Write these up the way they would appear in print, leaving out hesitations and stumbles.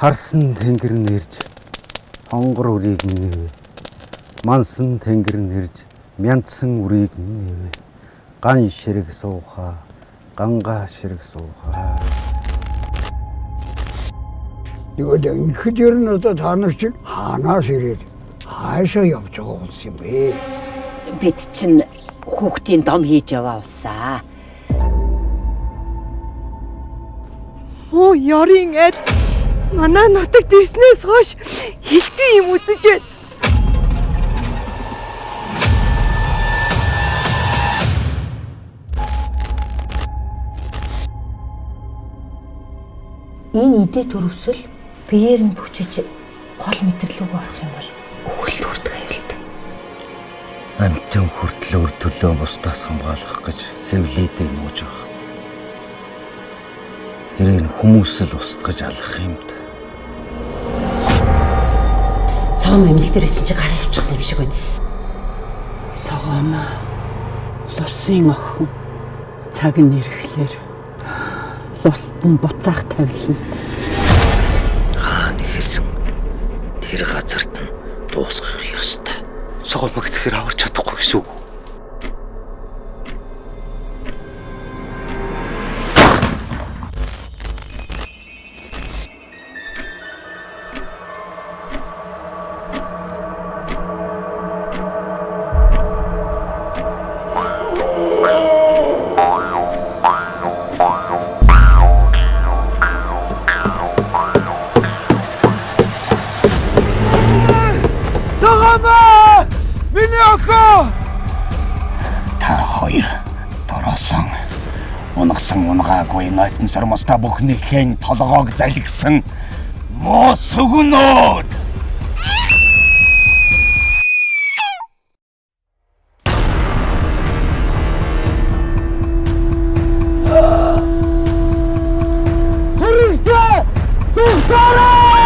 Харсан тэнгэр нэрж хонгор үрийг нэвэ. Мансан тэнгэр нэрж мянцсан үрийг нэвэ. Ган ширэг сууха, ганга ширэг сууха. Нөгөө ингээд ер нь одоо та нар чинь хаанаас ирээд хаашаа явж байгаа улс юм бэ? Бид чинь хүүхдийн дом хийж яваасаа. Оо ёрын аль манай нутагт ирснээс хойш хилтэй юм үзэж байна. Энэ идэ төрөвсөл биеэр нь бүчиж гол мэдрэлүүг орох юм бол өвөлт хүрдэг аюултай. Амтэн хүртэл өр төлөө бусдаас хамгаалах гэж хэвлээдээ нууж байгаа. Тэрийг хүмүүс л устгаж алах юм да. Согом эмнэлэг дээр байсан чи гараа явчихсан юм шиг байна. Согом лусын охин цаг нь ирэхлээр луст нь буцаах тавилна. Хаана хэлсэн тэр газарт нь дуусгах ёстой. Согомог тэгэхээр аварч чадахгүй гэсэн үг. Та хоёр дороосон унагсан унгаагүй нойтон сормоста бүхнийхэн толгоог залгисан муу сүгнүүд. Сэрэгчээ! Зүгтээрээ!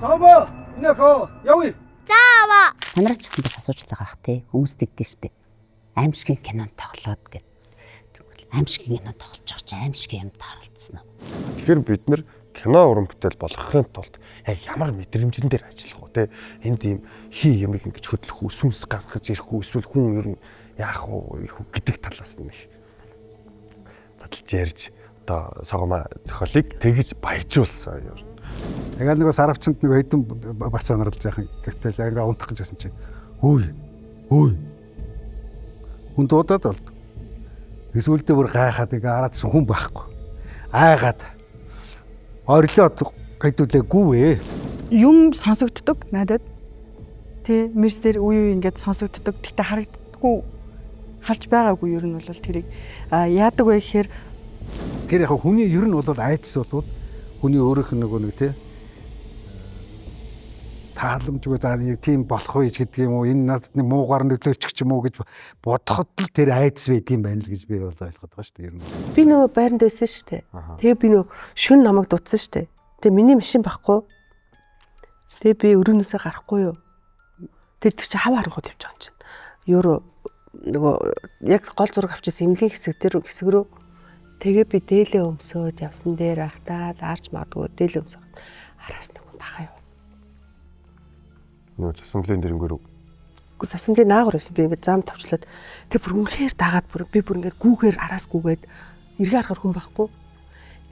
Саба, инэхөө явъя. Заава. Манайч гэсэн бас асууж байгаа бах тий. Хүмүүс тэгдэж штэ. Аимшигын кинонд тоглоод гэд. Тэгвэл аимшигын кинонд тоглож байгаа чи аимшигын юм тааралцсан уу? Тэгэхээр бид нэр кино уран бүтээл болгохын тулд яг ямар мэдрэмжэн дээр ажиллах уу те энд ийм хий ямиг ингэж хөдлөх үү сүнс гаргаж ирэх үү эсвэл хүн ер нь яах уу гэдэг талаас нь их задлж ярьж одоо согомоо зохиолыг тэгж баяжуулсан юм. Тэгэл нөгөө саравчанд нөгөө хэдэн барц санарлаж яхан гэтэл яг ингээ унтах гэж байсан чинь хөөе хүн дуудаад болд. Эсвэл бүр гайхаад ингээ хараад хүн байхгүй. Айгаад орлоо гэдүүлээгүй ээ. Юм сонсогддог надад. Тэ мерсээр үе ингээд сонсогддог. Тэгтээ харагддаггүй. Харж байгаагүй ер нь бол тэрийг яадаг вэ гэхээр Тэр яг хүний ер нь бол айдас болвол хүний өөрийнх нь нөгөө нэг тий тааламжгүй заа нэг тийм болох вэ гэдэг юм уу энэ надад нэг муугаар нөлөөчих ч юм уу гэж бодоход л тэр айдас байд юм байна л гэж би бол ойлгоод байгаа шүү дээ ер нь. Би нөгөө байранд байсан шүү дээ. Тэгээ би нөгөө шүн намайг дутсан шүү дээ. Тэгээ миний машин байхгүй. Тэгээ би өрөөнөөсөө гарахгүй юу. Тэр чи хав харангууд явж байгаа юм чинь. Евро нөгөө яг гол зураг авчихсан эмнэлгийн хэсэг рүү тэгээ би дээлээ өмсөөд явсан дээр ахтаа лаарч магадгүй дээлээ өмсөв. Араас нэг хүн дахаа юу. Нөгөө засамлын дэрэнгээр үү? Үгүй засамлын наагур байсан. Би зам тавчлаад тэг бүр үнэхээр дагаад би бүр ингээд гүүгээр араас гүүгээд эргээ харахаар хүн байхгүй.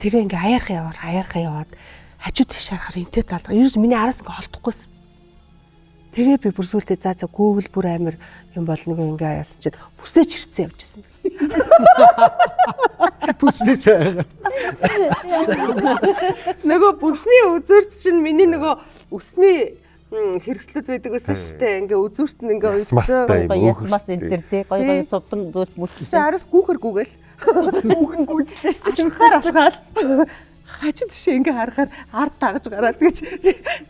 Тэгээ ингээ аяархан яваад хажууд тийш харахаар энтэй талдгаа. Ерөөс миний араас ингээ холдохгүйсэн. Тэгээ би бүр сүултээ за гүүвэл бүр амар юм бол нэг ингээ яасан чинь бүсээч хэрцэн явжсэн. Бүснээс Нөгөө бүсний үзүүрт чинь миний нөгөө үсний хэрэгслүүд байдаг гэсэн шүү дээ. Ингээ үзүүрт нь ингээ Ясмас энэ төр тий гоё сувдан зүйлт мүлч. чи араас гүүхэр гүүгээл. Гүүхэн гүйжлээсэн. Алхаар хажууд тийш ингээ харахаар ард тагж гараад гэж.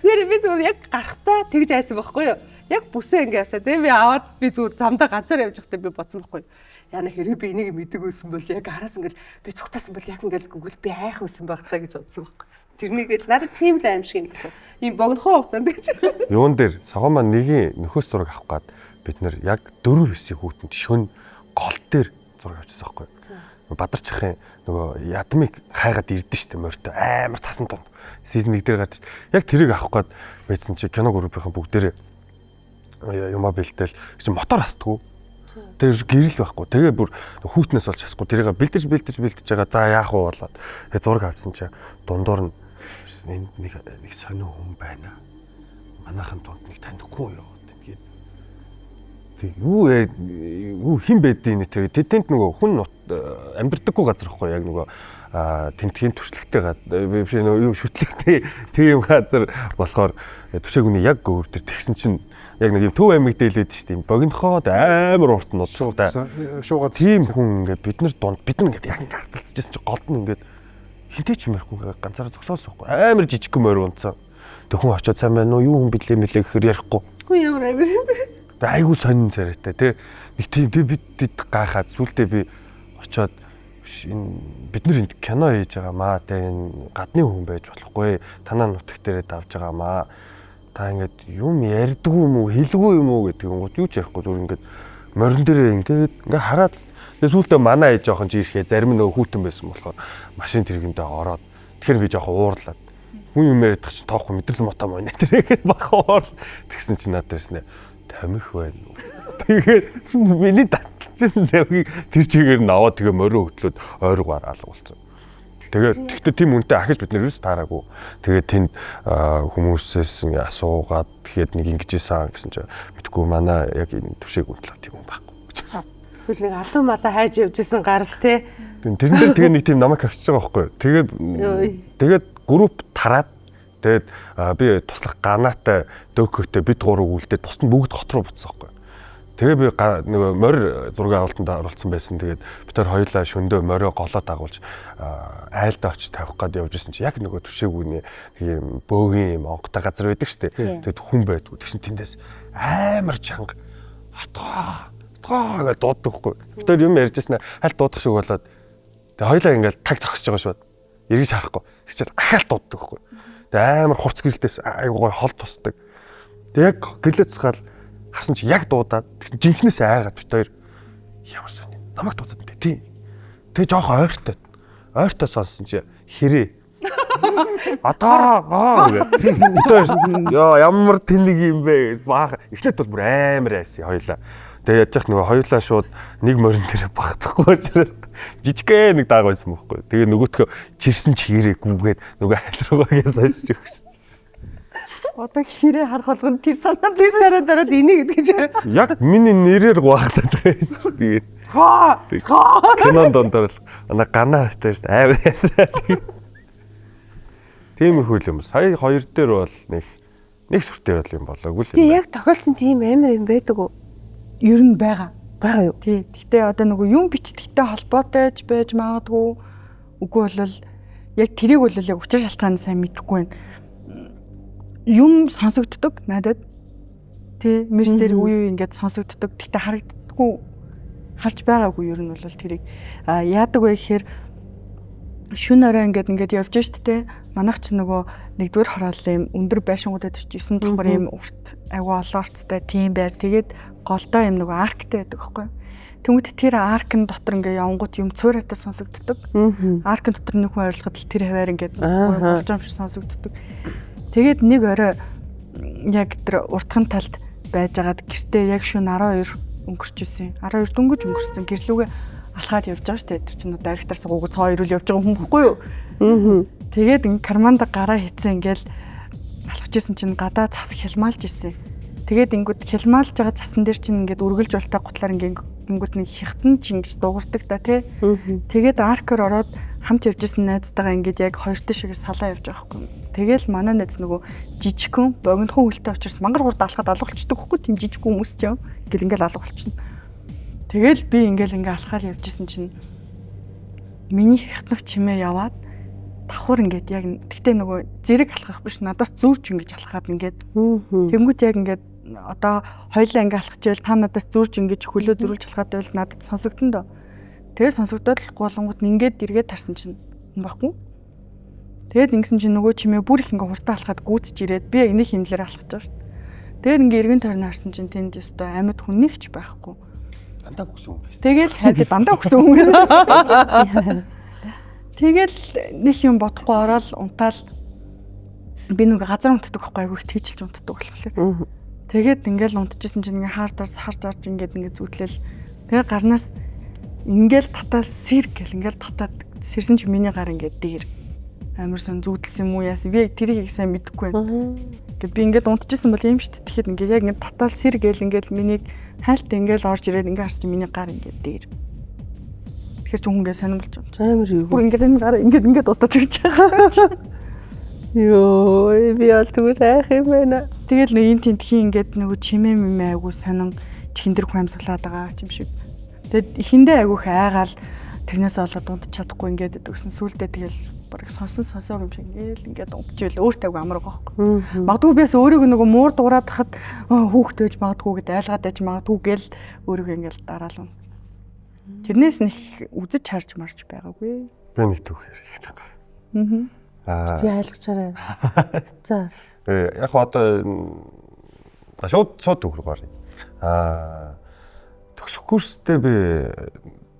Тэр би зүгээр яг гарахтаа тэгж айсан байхгүй юу? Яг бүсээ ингээ ясаа тий би аваад би зүгээр замдаа ганцаар явж байхдаа би бодсон байхгүй юу? Яна хэрэг би энийг мэдэгүйсэн бол яг араас ингээл би цугтаасан бол яг ингээл гүгэл би айх байсан байх таа гэж бодсон байхгүй. Тэрнийг л надад тийм л аим шиг юм байна. Ийм богнохоо хугацаанд гэж. Юун дээр согомоо нэгийн нөхөс зураг авах гээд бид нэр яг 4-9 хүүтэнд шөн гол дээр зураг авчихсан байхгүй. Бадарчихын нөгөө ядмыг хайгаад ирдэ штэ морьтой амар цасан дунд. Season 1 дээр гарч яг тэрийг авах гээд байцсан чи кино группийнхан бүгдээрээ юмаа бэлдээл чи мотор хасдгүй. Тэр гэрэл байхгүй. Тэгээ бүр хүүтнээс болж хасахгүй. Тэрийг бэлдэж байгаа. За яах вэ болоод. Тэгээ зураг авсан чи дундуур нь энд нэг сонио хүн байна. Манайхан дунд нэг танихгүй юу гэдэг. Тэг юу хэн байдیں۔ Тэр тэнд нөгөө хүн амьдрдаггүй газар ихгүй яг нөгөө тентгийн туршлагатай биш нөгөө юу шүтлэгтэй тийм газар болохоор түшээгүний яг өөр төр тэгсэн чинь яг нэг юм Төв аймаг дээлээд шүү дээ. Богинохоод амар урт нууд шуугаад тийм хүн ингээд бид нар дунд бид нар ингээд яг ингээд хаталцажсэн чинь голд нь ингээд хинтэй ч юм ярихгүй ганцаараа зогсоосоохгүй амар жижиг морь унцсан. Тэг хүн очиод сайн байна уу юу хүн бидлээ мэлээ гэхээр ярихгүй. Хүү ямар амар юм бэ? Айгуу сонин царайтай тий. Нэг тийм бид гайхаад сүултээ би очиод энэ бид нар энд кино хийж байгаа маа тий энэ гадны хүн байж болохгүй. Танаа нутаг дээрээ давж байгаа маа. Та ингээд юм ярьдгүй юм уу хэлгүй юм уу гэдэг юм гот юу ч ярихгүй зүгээр ингээд морин дээрээ ингээд хараад тэгээ сүултээ манаа хийж жоохон чи ирэхээ зарим нөгөө хүүтэн байсан болохоор машин тэргэндээ ороод тэгэхээр би жоохон уурлаад хүн юм яриадах чинь тоохгүй мэдрэл мотом байна тэргээд бахаар тэгсэн чинь надад ирсэн тамих байна уу тэгээд миний татчихсан тамиг тэр чигээр нь аваад тэгээ морио хөтлөөд ойргоор алгуулсан. Тэгээд тэгтээ тийм үнтэй ахиж бид нэр юус таараагүй. Тэгээд тэнд хүмүүсээс ингээ асуугаад тэгээд нэг ингэжсэн гэсэн чинь мэдгүй манай яг энэ түшээг үнтлээ тийм юм байхгүй гэж. Бид нэг алуу мада хайж явжсэн гарал те. Тэрэн дээр тэгээ нэг тийм намайг авчиж байгаа байхгүй. Тэгээд групп тараад тэгээд би туслах ганаатай дөөхөтэй бид гурав үлдээд бусд нь бүгд хот руу буцсан байхгүй. Тэгээ би нөгөө морь зургийн авалтанд оролцсон байсан. Тэгээд бид тэр хоёулаа шөндөө морио голоо дагуулж айлдаа очиж тавих гээд явжсэн чи яг нөгөө түшээгүүний тийм бөөгийн юм онготой газар байдаг штэ. Тэгээд хүн байдгүй. Тэгсэн тэндээс амар чанга атгаа гэж дууддаггүй. Бид тэр юм ярьжсэн аль дуудах шиг болоод тэгээд хоёулаа ингээл таг зогсож байгаа шууд. Эргэж харахгүй. Тэг чи ахаал дууддаггүй. Тэгээд амар хурц гэрэлтээс айгуу гой хол тусдаг. Тэг яг гэлээ цусгаал харсан чи яг дуудаад тэгсэн жинхнээс айгаад бит хоёр ямар сони намайг дуудаад энэ тий. Тэгээ жоох ойртой сонссон чи хэрэг атаа гэх ёо ямар тэнэг юм бэ баах эхлээд бол бүр амар айсан хоёлаа. Тэгээ яаж яах нөгөө хоёлаа шууд нэг морин дээр багтахгүй учраас жижигхэн нэг дааг байсан байхгүй. Тэгээ нөгөөтгөө чирсэн чигээрээ гүгээд нөгөө айл руугаа сошиж өгсөн. Одоо хэрэг харах болгоно тэр санаад дараад энийг гэдэг. Яг миний нэрээр гуахтаад байгаа юм чи тэгээд. Кинон дондор л ана ганаа хтэрс амар ясаа. Тийм их үл юм. Сая хоёр дээр бол нэг сүртэй байл юм болоогүй л юм. Тий яг тохиолдсон тийм амар юм байдаг уу? ер нь байгаа. Бага юу? Тий. Гэтэ одоо нөгөө юм бичдэгтэй холбоотой байж магадгүй. Үгүй бол яг тэрийг бол яг учир шалтгаан сайн мэдэхгүй байна. Юм сонсогддог надад. Тий. Мессер үе ингээд сонсогддог. Гэтэ харагддаггүй. Харж байгаагүй ер нь бол тэрийг яадаг вэ гэхээр шүн орой ингээд явж штэ. Манайх ч нөгөө нэгдүгээр хорооллын юм өндөр байшингуудад ч 9 дугаар юм урт айгу олоорцтой тийм байр. Тэгээд голдоо юм нөгөө арктай байдаг байхгүй. Тэнгүүд тэр аркын дотор ингээд явангууд юм цууратаа сонсогддог. Аркын дотор нэг хүн ойрлоход л тэр хаваар ингээд болж юм шиг сонсогддог. Тэгээд нэг орой яг тэр уртхан талд байжгаад гэртээ яг шүн 12 өнгөрчихсэн. 12 дөнгөж өнгөрсөн. Гэрлүүгээ алхаад явж байгаа шүү дээ. Тэр чинь директор сугууг цоо ирүүл явж байгаа хүн бохгүй юу? Тэгээд ин карманда гараа хийцэн ингээл алхажсэн чинь гадаа цас хялмаалж ирсэн. Тэгээд ингүүд хялмаалж байгаа цасан дээр чинь ингээд үргэлж болтой гутлаар ингүүд нэг хихтэн чинь ингэж дуугардаг да тий. Тэгээд аркер ороод хамт явжсэн найзтайгаа ингээд яг хоёртой шиг салаа явж байгаа хгүй. Тэгээл манай найз нөгөө жижигхэн богинохон үлтэй учраас мангар гурд алхаад алгуулчдаг хгүй тийм жижиг хүмүүс ч юм. Ингээл ингээл алгуулчихна. Тэгэл би ингээл алхаад явжсэн чинь миний хихтнах чимээ яваад давхар ингээд яг тэгтээ нөгөө зэрэг алхах биш надаас зүүрч ингэж алхаад ингээд тэнгуут яг ингээд одоо хоёлаа ингээд алхчихвэл та надаас зүүрч ингэж хөлөө зөрүүлж алхаад байвал надад сонсогдсон доо. Тэгээ сонсогдоод л голонгууд ингээд эргээд тарсан чинь баггүй. Тэгээд ингэсэн чинь нөгөө чимээ бүр их ингээд хурдан алхаад гүйцэж ирээд би энийг хэмлэлээр алхаж байгаа шүү дээ. Тэгээд ингээд эргэн тойрны харсан чинь тэнд өстой амьд хүн нэгч байхгүй. Дандаа өгсөн юм биш. Тэгэл хайд дандаа өгсөн хүн. Тэгэл нэг юм бодохгүй ороод унтаал би нэг газар унтдаг байхгүй айгүй тийчилж унтдаг болохоор. Тэгээд ингээл унтчихсан чинь ингээ харж ингээд зүтлээл. Тэгээ гарнаас ингээл татаад сэр гэл ингээл татаад сэрсэн чинь миний гар ингээд дээр амар сон зүудэлсэн юм уу яасан би тэрийг их сайн мэдэхгүй байна. Ингээд би ингээд унтчихсан бол юм шүү дээ. Тэгэхэд ингээд яг ингээд татаад сэр гэл ингээд миний хайлтаа ингээл орж ирээд ингээ харч миний гар ингээд дээр. Тэгэхээр ч хүнгээ сонирмолж байна. Амар юу. Бүр ингээд энэ гар ингээд удаад ирж байгаа. Йоо, би аль тэгвэл айх юм байна. Тэгэл нэг эн тентхийн ингээд нөгөө чимээ мэмээ айгу сонин чихэндэр хуамсгалаад байгаа юм шиг. Тэгэд ихэндээ айгуух айгаал тэрнээс болоод унтч чадахгүй ингээд өгсөн сүулдэ тэгэл барыг сонсоог юм шиг ингээд унтчихвэл өөртөө айгу амар байгаа байхгүй. Магадгүй биас өөрийгөө нөгөө муур дуурайд хахад хүүхд байж магадгүй гэд айлгаад байж магадгүй гэл өөрийгөө ингээд дараална. Тэрнээс нэг үзэж харж марж байгаагүй. Би нэг түүх ярих гэдэг. Чи айлгачаарай. За. Яг одоо шууд түүх рүү гаръя. Төгсөх курстэй би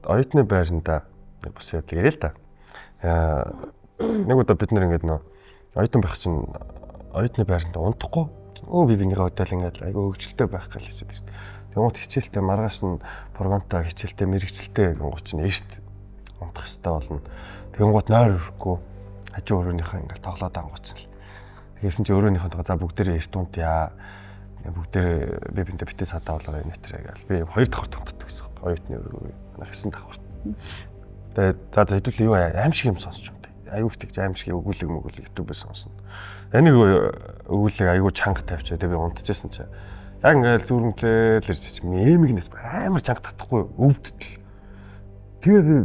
оюутны байранда бас явдаг ярил л да. Нэг удаа бид нэр ингээд нөө оюутан байх чинь оюутны байранда унтахгүй би бинийхээ хөдөл ингээд айгүй хөвгчлөлтэй байх гэж хэлсэн шүү дээ. Тэгмээд хичээлтэй маргааш нь програмтай хичээлтэй мэрэгчлээ гингууд чинь ээшт унтах хэрэгтэй болно. Тэгмээд нойр өрөхгүй хажуу өрөөнийхөө ингээд тоглоод ангууцсан л. Тэгсэн чи өрөөнийхөө за бүгдээрээ ээшт унтъя. Бүгдээрээ би бинтэ битээ садаа болоо нэтэрэ гээл. Би 2 давхарт унтдаг гэсэн юм. Оюутны өрөө. Манай 9 давхарт. Тэгээд за хэдүүл юу аим шиг юм сонсч юм даа. Аюу их тэгж аим шиг өгүүлэг YouTube-ээс сонсно. Энийг өгүүлэг аюу чанга тавьчаа. Тэгээд би унтчихсан чи. Яг ингээл зүрмглээ л ирж чи мемигнээс амар чанга татахгүй өвдтөл. Тэгээ би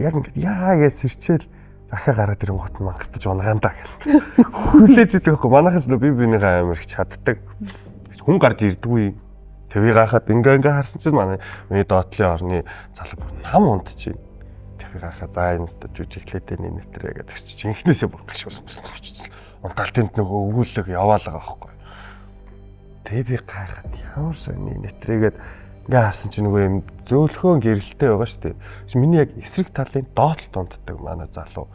яг ингээд яа гэж сэрчээл захаа гараад ирэн гот мангастаж унагаандаа гэл. Хүлээж идэг байхгүй. Манайхан ч би бинийхээ амар их чаддаг. Хүн гарч ирдэггүй. Тэвийг гахаад ингээ харсан чинь манай доотлын орны залуу нам унтчих. Тэвийг гахаа за энэ өстө жүжиглээтэй нэтэрэ гэдэг чинь инхнээсээ бүр гашуулсан очсон. Унталтынд нөгөө өгүүлэг яваалгаа байхгүй. Тэгээ би гахаад ямар сони нэтрэгээд ингээ харсан чинь нөгөө юм зөөлхөн гэрэлтэй байгаа шүү дээ. Миний яг эсрэг талын доотлолд унтдаг манай залуу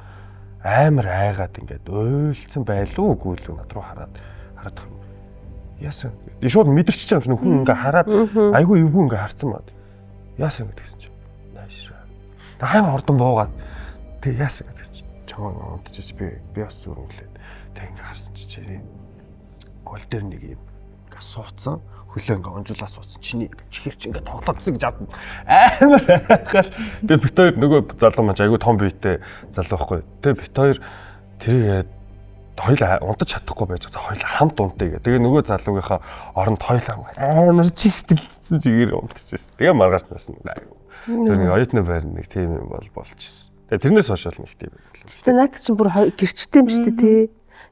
амар айгаад ингээд уйлцсан байлуу үгүй л над руу хараад яасан. Шууд мэдэрч байгаа юм шиг хүн ингээ хараад айгүй эвгүй ингээ харцсан бод. Яасан гэдгсэн чинь. Наашраа. Тэг хайм хурдан буугаад тэг яасан гэдэг чинь. Чамаа унтчихс би бас зүрмглээд. Тэг ингээ харсан чи гол дээр нэг юм ингээ суудсан. Хөлөө ингээ онжуулаа суудсан. Чиний чихэр чи ингээ тоглоодсон гэж амар хайхал. Тэг бит хоёр нөгөө залуу маань айгүй том биетэй залуу байхгүй. Тэг бит хоёр тэрийг хоёлаа унтаж чадахгүй байж байгаа. Хоёлаа хамт унтъя гэх. Тэгээ нөгөө залуугийнхаа оронд хоёлаа амар чихтэлсэн чигээр унтчихсэн. Тэгээ маргааш насна. Тэр нэг оюутны байр нэг тийм юм болчихсон. Тэгээ тэрнээс хойш нэг тийм. Тэгээ наад чинь бүр гэрчтэй юм шүү дээ тий.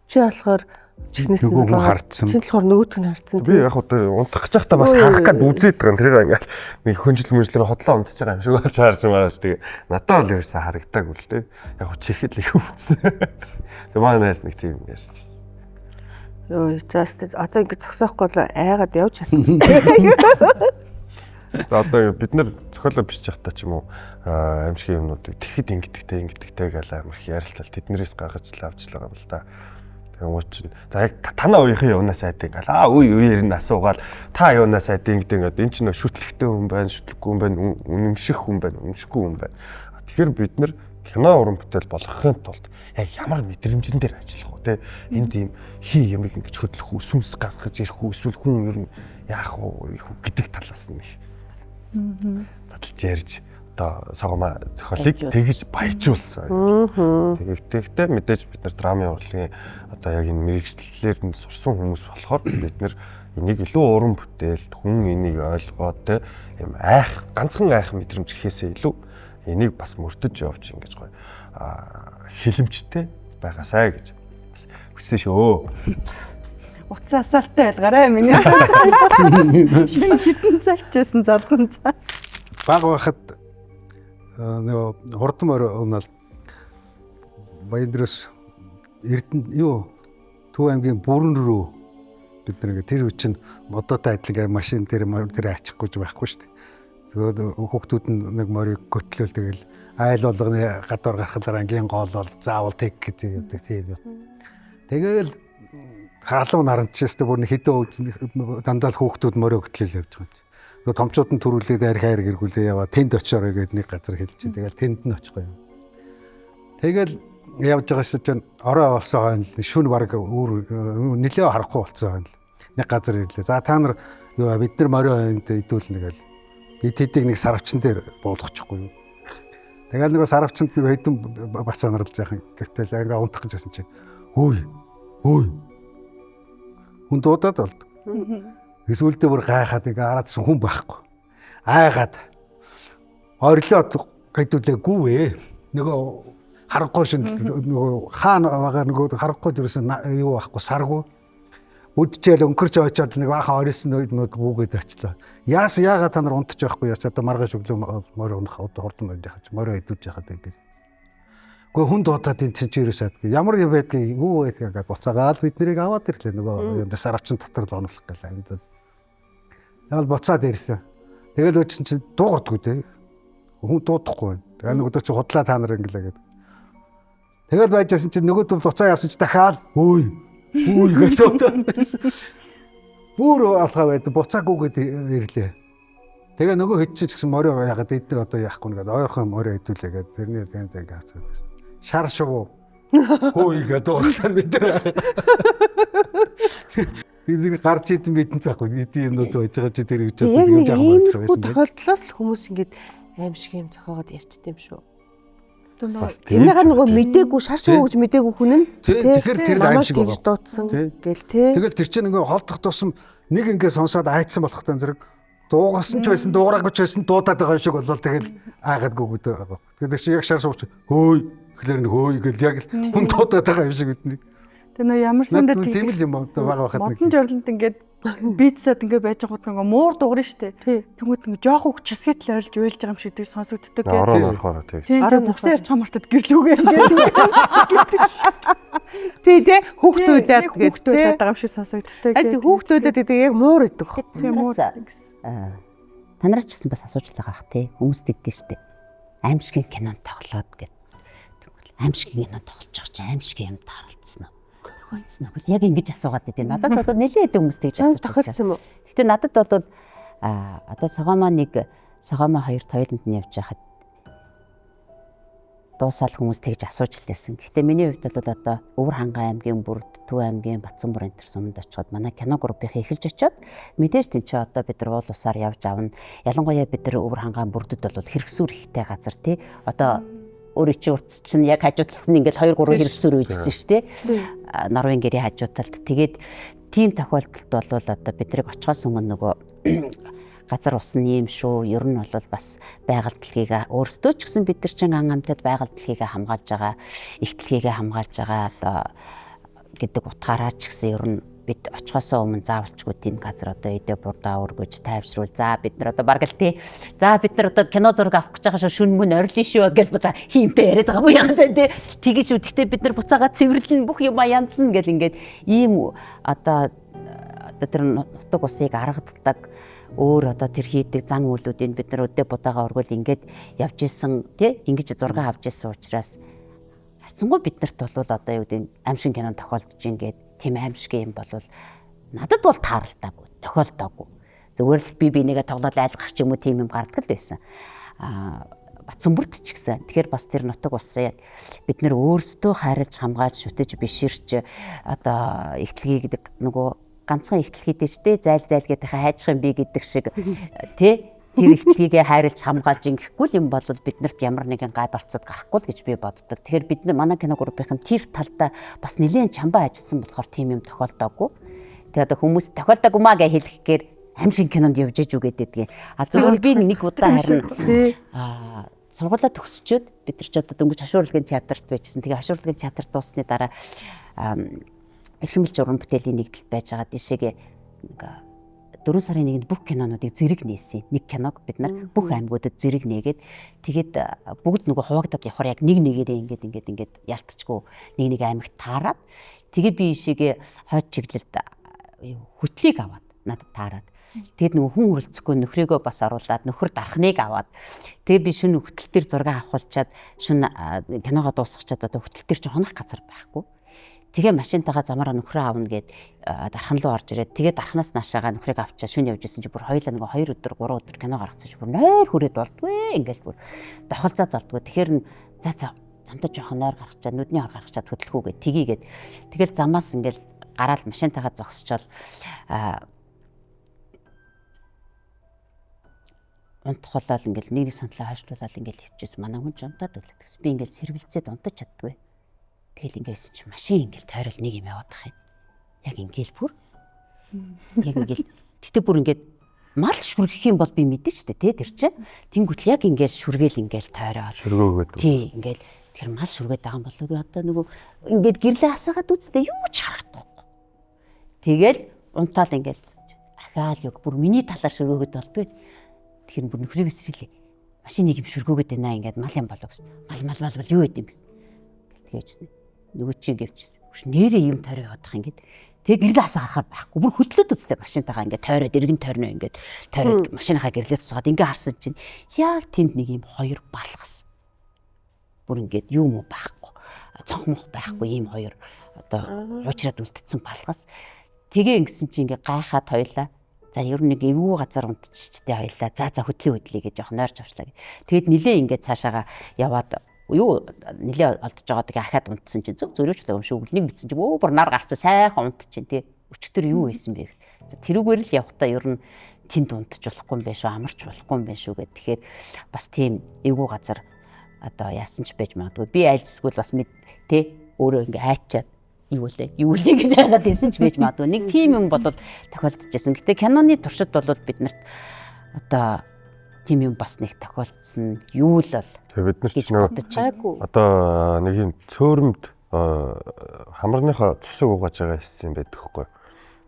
Чи болохоор чихнээс нь харцсан. Чи болохоор нөгөөдг нь харцсан. Би яг одоо унтах гэж байхдаа бас харах гээд үзээд байгаа. Тэр ингээл нэг хөнжил мөнжлөөр хотлоо унтж байгаа юм шиг болж харж байгаа. Тэгээ надад бол ерөөсө харагдаагүй л дээ. Яг чихэл их үзсэн. Тэгээ манайс нэг тийм ярьж байсан. Йоо, заастаа одоо ингэ зогсоохгүй л айгаад явж чадна. За одоо бид нэр зохиолоо бичиж явахдаа ч юм уу аимшигын юмнуудыг тэгэхэд ингэдэгтэй гэл амар их ярилцал тэднэрээс гаргаж л авч л байгаа юм л да. Тэгвэл чинь за яг танаа үеийнхээ юунаас айдаг гал үеэр нь асуугаал та юунаас айдаг ингээд энэ чинь шүтлэгтэй хүн байна, шүтлэггүй хүн байна, үнэмших хүн байна, үнэмшихгүй хүн байна. Тэгэхээр бид нэр кино уран бүтээл болгохын тулд яг ямар мэдрэмжэн дээр ажиллах вэ те энд ийм хий ямиг ингэж хөдлөх үсүнс гаргаж ирэх эсвэл хүн ер нь яах вэ гэдэг талаас нь задлж ярьж одоо сагма зохиолыг тэгж баяжуулсан. Тэгэхдээ мэдээж бид нар драмын урлагийн одоо яг энэ мэрэгчлэлээр нь сурсан хүмүүс болохоор бид нар энийг илүү уран бүтээлд хүн энийг ойлгоод те юм айх ганцхан айх мэдрэмж гэхээсээ илүү энийг бас мөрдөж явж ингэж гоё хилэмжтэй байгаасай гэж бас хүссэн шүү. Утсан асаалттай байлгаарай миний. Шинэ хитэн цагчсэн залган цаа. Баг байхад нөгөө хурдан орнол Баяндрос Эрдэнэ юу Төв аймгийн бүрэн рүү бид нэг тэр үчин модотой адилхан машин дээр ачихгүй байхгүй шүү дээ. Тэгээд хүүхдүүд нь нэг морийг göтлөөл тэгэл айл болгоны гадуур гарахлаар ангийн гол бол заавал тэг гэж явдаг тийм юм. Тэгэл хаалуу наранчээс бүр хэдэн дандаа л хүүхдүүд морийг göтлөөл явж байгаа юм. Нөгөө томчууд нь төрүүлээд арх хайр гэргүүлээ яваа тэнд очиорой гэдэг нэг газар хэлчих. Тэгэл тэнд нь очихгүй юм. Тэгэл явж байгаас чинь орой олсоо шүн баг нэлээ харахгүй болцсон. Нэг газар ирлээ. За та нар юу бид нар морио энд идүүлнэ гээл. Эдийг нэг сарвчин дээр буулгачихгүй юу. Тэгэл нөгөө сарвчинд нэг хэдэн бац санарлаж яхан гэтэл ингээ унтах гэжсэн чинь хөөе. Хүн дуудаад болд. Эсвэл бүр гайхаад ингээ араадсан хүн байхгүй. Айгаад орилоод хэдүүлээ гүвээ. Нөгөө харахгүй шин нөгөө хаана байгаа нөгөө харахгүй дөрөсөн юу байхгүй саргүй. Үдчихэл өнгөрч очоод нэг баахан орилсон нүүд гүгээд очлоо. Яагаад та нар унтж байхгүй яач одоо маргааш өглөө морь унах одоо хурдан морь яхаж морь идүүлж яхад ингээд. Гэхдээ хүн дуудаад энэ чинь ерөөсөө ямар юм байдгийг юу вэ гэдэг буцаагаал бид нарыг аваад ирлээ нөгөө юм сарвчин дотор л оноглох гэл амьд. Яал буцаад ирсэн. Тэгэл өчсөн чинь дуугардгүй те. Хүн дуудахгүй. Тэгээ нөгөө чи худлаа та нар ингэлээ гэдэг. Тэгэл байжсэн чинь нөгөө төв буцаа явсан чинь дахиад хөөе гэж суудаад. Бүр алхаа байд буцаагүйгээд ирлээ. Тэгээ нөгөө хэд ч гэсэн морио ягаад эдгээр одоо яахгүй нэгэд ойрхон морио идүүлээ гэдэг тэрний тэнд ингээ хацдаг. Шар шуу хөөе гэдэг дуугартаа бид нар. Бидний гарч идэм бидэнд байхгүй. Эдийн юмнууд байж байгаа чи тэр гэж боддог юм жаахан болчих байсан байх. Тохиолдлоос л хүмүүс ингээд аим шиг юм зохиогоод ярьчихдээ юм шүү. Энийгээ нөгөө мдээгүй шаршгүй гэж мдээгүй хүн нь тэгэхээр тэр л аим шиг гэж дуудсан гэл тий. Тэгэл тэр чинь ингээ холдох тусам нэг ингээ сонсоод айцсан болохтой зэрэг дуугарсан ч байсан дуугараагүй ч байсан дуудаад байгаа юм шиг болол тэгэл айгаад гүгдээ байгаа. Тэгэхээр чи яг шар сууч хөөй гэхлээр нэг хөөй гэл яг л хүн дуудаад байгаа юм шиг бидний. Тэгээ нөө ямар сандаа тийм л юм байгаа байхад нэг. Модон жорлонд ингээд бицсад ингээд байж байгаа нөгөө муур дуурна штэ. Тэнгүүд ингээд жоох үг часгитл арилж уйлж байгаа юм шиг тэг сонсогддог гэдэг. Ороо орохоор тийм. Тийм бүгсээр чамартад гэрлүүгээ ингээд. Тий хүүхдүүдэд тэгээд хүүхдүүдэд байгаа юм шиг сонсогддог. Тий хүүхдүүдэд гэдэг яг муур идэг. Тийм муур. Танараас ч гэсэн бас асууж байгаа бах тий. Хүмүүс тэгдэж штэ. Аимшигын кинонд тоглоод гэдэг. Тэгвэл аимшигын кинонд тоглож байгаа чи аимшиг юм тааралцсан уу? Тохиолдсон уу? Яг ингэж асуугаад байдیں۔ Надаас одоо нэлээд хэдэн хүмүүс тэгж асууж тохиолдсон юм уу? Гэтэ надад бол одоо согоомоо хоёрт хоёуланд нь явж байхад дуусаал хүмүүс тэгж асууж лээсэн. Гэтэ миний хувьд бол одоо Өвөр хангай аймгийн бүрд, Төв аймгийн Батцанбөр энэ төр суманд очиод манай кино группийнхаа эхэлж очиод мэдээж тийм ч одоо бид нар уул усаар явж авна. Ялангуяа бид нар Өвөр хангай бүрдэд бол хэрэгсүр ихтэй газар тий. Одоо өөрийн чи урт чинь яг хажуу талд нь ингээл 2 3 хэрэгсүр үйжсэн шүү дээ. Норвегийн гэрийн хажуу талд. Тэгээд тийм тохиолдолд бол одоо бид нарыг очихоос өмнө нөгөө газар усны юм шүү. Ер нь бол бас байгаль дэлхийг өөрсдөө ч гэсэн бид нар чинь ан амтад байгаль дэлхийг хамгаалж байгаа, их дэлхийг хамгаалж байгаа одоо гэдэг утгаараа ч гэсэн ер нь бид очихоос өмнө заавалчгүй тийм газар одоо эдэ бурдаа өргөж тайвшруул. За бид нар одоо бараг л тий. За бид нар одоо кино зураг авах гэж байгаа шүү. Шүн мөн орилын шүү гэж бодоо хиймтэй яриад байгаа юм яа тий. Тэгэж үү. Гэхдээ бид нар буцаага цэвэрлэн бүх юм янзна гэл ингээд ийм одоо тэр нутаг усыг аргаддаг өөр одоо тэр хийдэг зан үйлүүдийг бид нар өдөө будаага өргөл ингээд явж исэн тий. Ингэж зураг авч исэн учраас хайцсангүй биднэрт бол одоо юу гэдэг аимшиг кинонд тохиолдож ингээд тийм аимшиг юм болвол надад бол тааралдаагүй, тохиолдоогүй. Зүгээр л би нэгээ тоглоод айлгах ч юм уу тийм юм гардаг л байсан. Батцанбөрт ч гэсэн. Тэгэхээр бас тэр нутаг усыг бид нэр өөрсдөө хайрлаж хамгаалж шүтэж биширч одоо ихтлгийг гэдэг нөгөө ганцхан ихтлгийдээ ч тий зайл гэдэг хайжих юм би гэдэг шиг тий тэр ихтлгийгээ хайрлаж хамгаалж ингэхгүй юм бол биднэрт ямар нэгэн гай барцад гарахгүй л гэж би боддог. Тэгэхээр бид нар манай кино группийн тэр талдаа бас нэлээд чамбаа ажилласан болохоор тийм юм тохиолдоогүй. Тэгээ одоо хүмүүс тохиолдоогүй маа гэж хэлэхээр аимшиг кинонд явж иж үгээд байдгийг. Зүгээр би нэг удаа харин сургуулаа төгсчөөд бид нар ч одоо дөнгөж хашуурлагын театрт байжсэн. Тэгээ хашуурлагын театр дуусны дараа эрхэм билж уран бүтээлийн нэгдэл байж байгаа дишээгээ 4 сарын 1-нд бүх кинонуудыг зэрэг нээсэн. Нэг киног бид нар бүх аймагуудад зэрэг нээгээд тэгээд бүгд нөгөө хуваагдаад явахаар яг нэг нэгээрээ ингээд ялцчихгүй нэг аймагт таарад тэгээд би ишээгээ хойд чиглэлд хөтлийг аваад надад таарад. Тэгээд нөгөө хүн хүрэлцэхгүй нөхрийгөө бас оруулаад нөхөр дарахныг аваад тэгээд би шөнө хөтөл дээр зураг авахулчаад шөнө киногоо дуусгачаад одоо хөтөл дээр чи хонох газар байхгүй. Тэгээ машинтайгаа замаараа нөхрөө аавна гээд дархан руу орж ирээд тэгээ дархнаас наашаага нөхрийг авчаа шөнө явж исэн чи бүр хоёулаа нөгөө 2 өдөр 3 өдөр кино гаргацсан чи бүр нойр хүрээд болдгүй ингээл бүр тохолцоод болдгүй. Тэгэхээр за замдаа жоохон нойр гаргачаа нүдний хор гаргачаад хөдлөхүүгээ тгийгээд тэгэл замаас ингээл гараад машинтайгаа зогсчоод унтхолол ингээл нэг сандлаа хойшлуулаад ингээл явчихсан. Манай хүн ч унтаад үлээ гэсэн. Би ингээл сэргэлзээд унтаж чаддгүй. Тэгэл ингээсэн чи машин ингээл тойрол нэг юм яваад ах юм. Яг ингээл бүр. Яг ингээл тэгтээ бүр ингээд мал шүргэх юм бол би мэдэн ч дээ тэр чинь. Тэнгүүт яг ингээл шүргээл ингээл тойроод. Шүргөөгөөд. Тий ингээл тэр мал шүргээд байгаа юм болов уу одоо нөгөө ингээд гэрлээ асаагаад үзтээ юу ч харагдахгүй. Тэгэл унтаал ингээл ахаал юг бүр миний талаар шүргөөгд болдгүй. Тэгэхээр бүр нөхрийгөө сэргэлээ. Машиныг юм шүргөөгд байна ингээд мал юм болов гэсэн. Мал юу гэдэм бэ? Тэгэж нөгөө чи гэвчсэн. Нэрээ юм тойроо явах ингээд. Тэг гэрлээ асаа харахаар байхгүй. Бүр хөдлөөд үзтээ машинтайгаа ингээд тойроод эргэн тойрно ингээд тойроод машинахаа гэрлээ цуцаад ингээд харсан чинь яг тэнд нэг юм хоёр балгас. Бүр ингээд юм уу байхгүй. Цонхмох байхгүй ийм хоёр одоо уучраад үлдсэн балгас. Тэгээ ингэсэн чинь ингээд гайхаад хоёлаа. За ер нь нэг эвгүй газар унтчихтэй хоёлаа. За хөдлөө гэж жоох нойрч авчлаа. Тэгэд нилээ ингээд цаашаага яваад юу нилээ олдож байгаа тэгээ ахаад унтсан чинь зөрөөч л юм шүү. Нэг битсэн чинь бүр нар гарцсан сайхан унтчихин тий. Өчтөр юу байсан бэ? За тэрүүгээр л явахдаа ер нь тэнд унтж болохгүй юм байна шүү. Амарч болохгүй юм байна шүү гэх. Тэгэхээр бас тийм эвгүй газар одоо яасан ч байж магадгүй. Би айлсгүй бас мэд тий өөрөө ингээ хайчаад юу лээ гэж хайгаад ирсэн ч байж магадгүй. Нэг тийм юм бол тохиолдчихсэн. Гэтэ киноны туршид бол бид нарт одоо тийм юм бас нэг тохиолдсон юу л бол. Тэгээ бид нар ч нөгөө одоо нэг юм цөөрөмд хамарныхаа цусыг угааж байгаа хэссэн юм байдаг хгүй.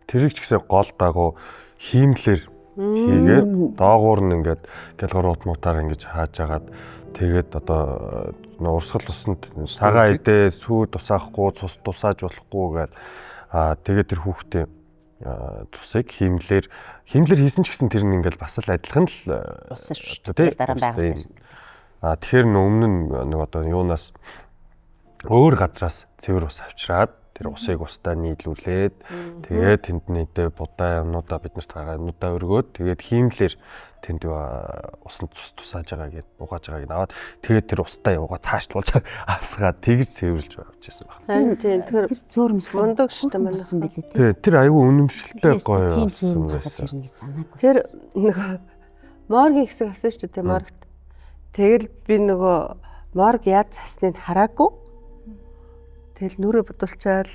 Тэрийг ч гэсэн гол дагуу хиймлэр хийгээд доогуур нь ингээд гэлгуурууд мутаар ингэж хааж агаад тэгээд одоо урсгал усанд сагаа идээ сүү тусаахгүй цус тусааж болохгүй гээд тэгээд тэр хүүхдээ цусыг хиймлэр хийсэн ч гэсэн тэр нь ингээл бас л адилхан л усан шүү дээ дараа байгаа. Тэгэхээр өмнө нь нэг одоо юунаас өөр газраас цэвэр ус авчираад тэр усыг устаа нийлүүлээд тэгээд тэнд нийтээ будаа юмнуудаа бид нарт гагаануудаа өргөөд тэгээд хиймлэр тэнд усанд цус тусааж байгаа гэд угааж байгааг аваад тэгээд тэр устаа явгаа цаашлуулж асгаад тэгж цэвэрлж авчихсан байна. Харин тийм тэр зөөрмс мундаг шүү дээ манайсан билээ. Тэр аюу үнэмшилтэй гоё болсон байсан. Тэр нөгөө моргийн хэсэг асан шүү дээ моргт. Тэгэл би нөгөө морг яаж засныг хараагүй. Тэгэл нүрээ бодулчаал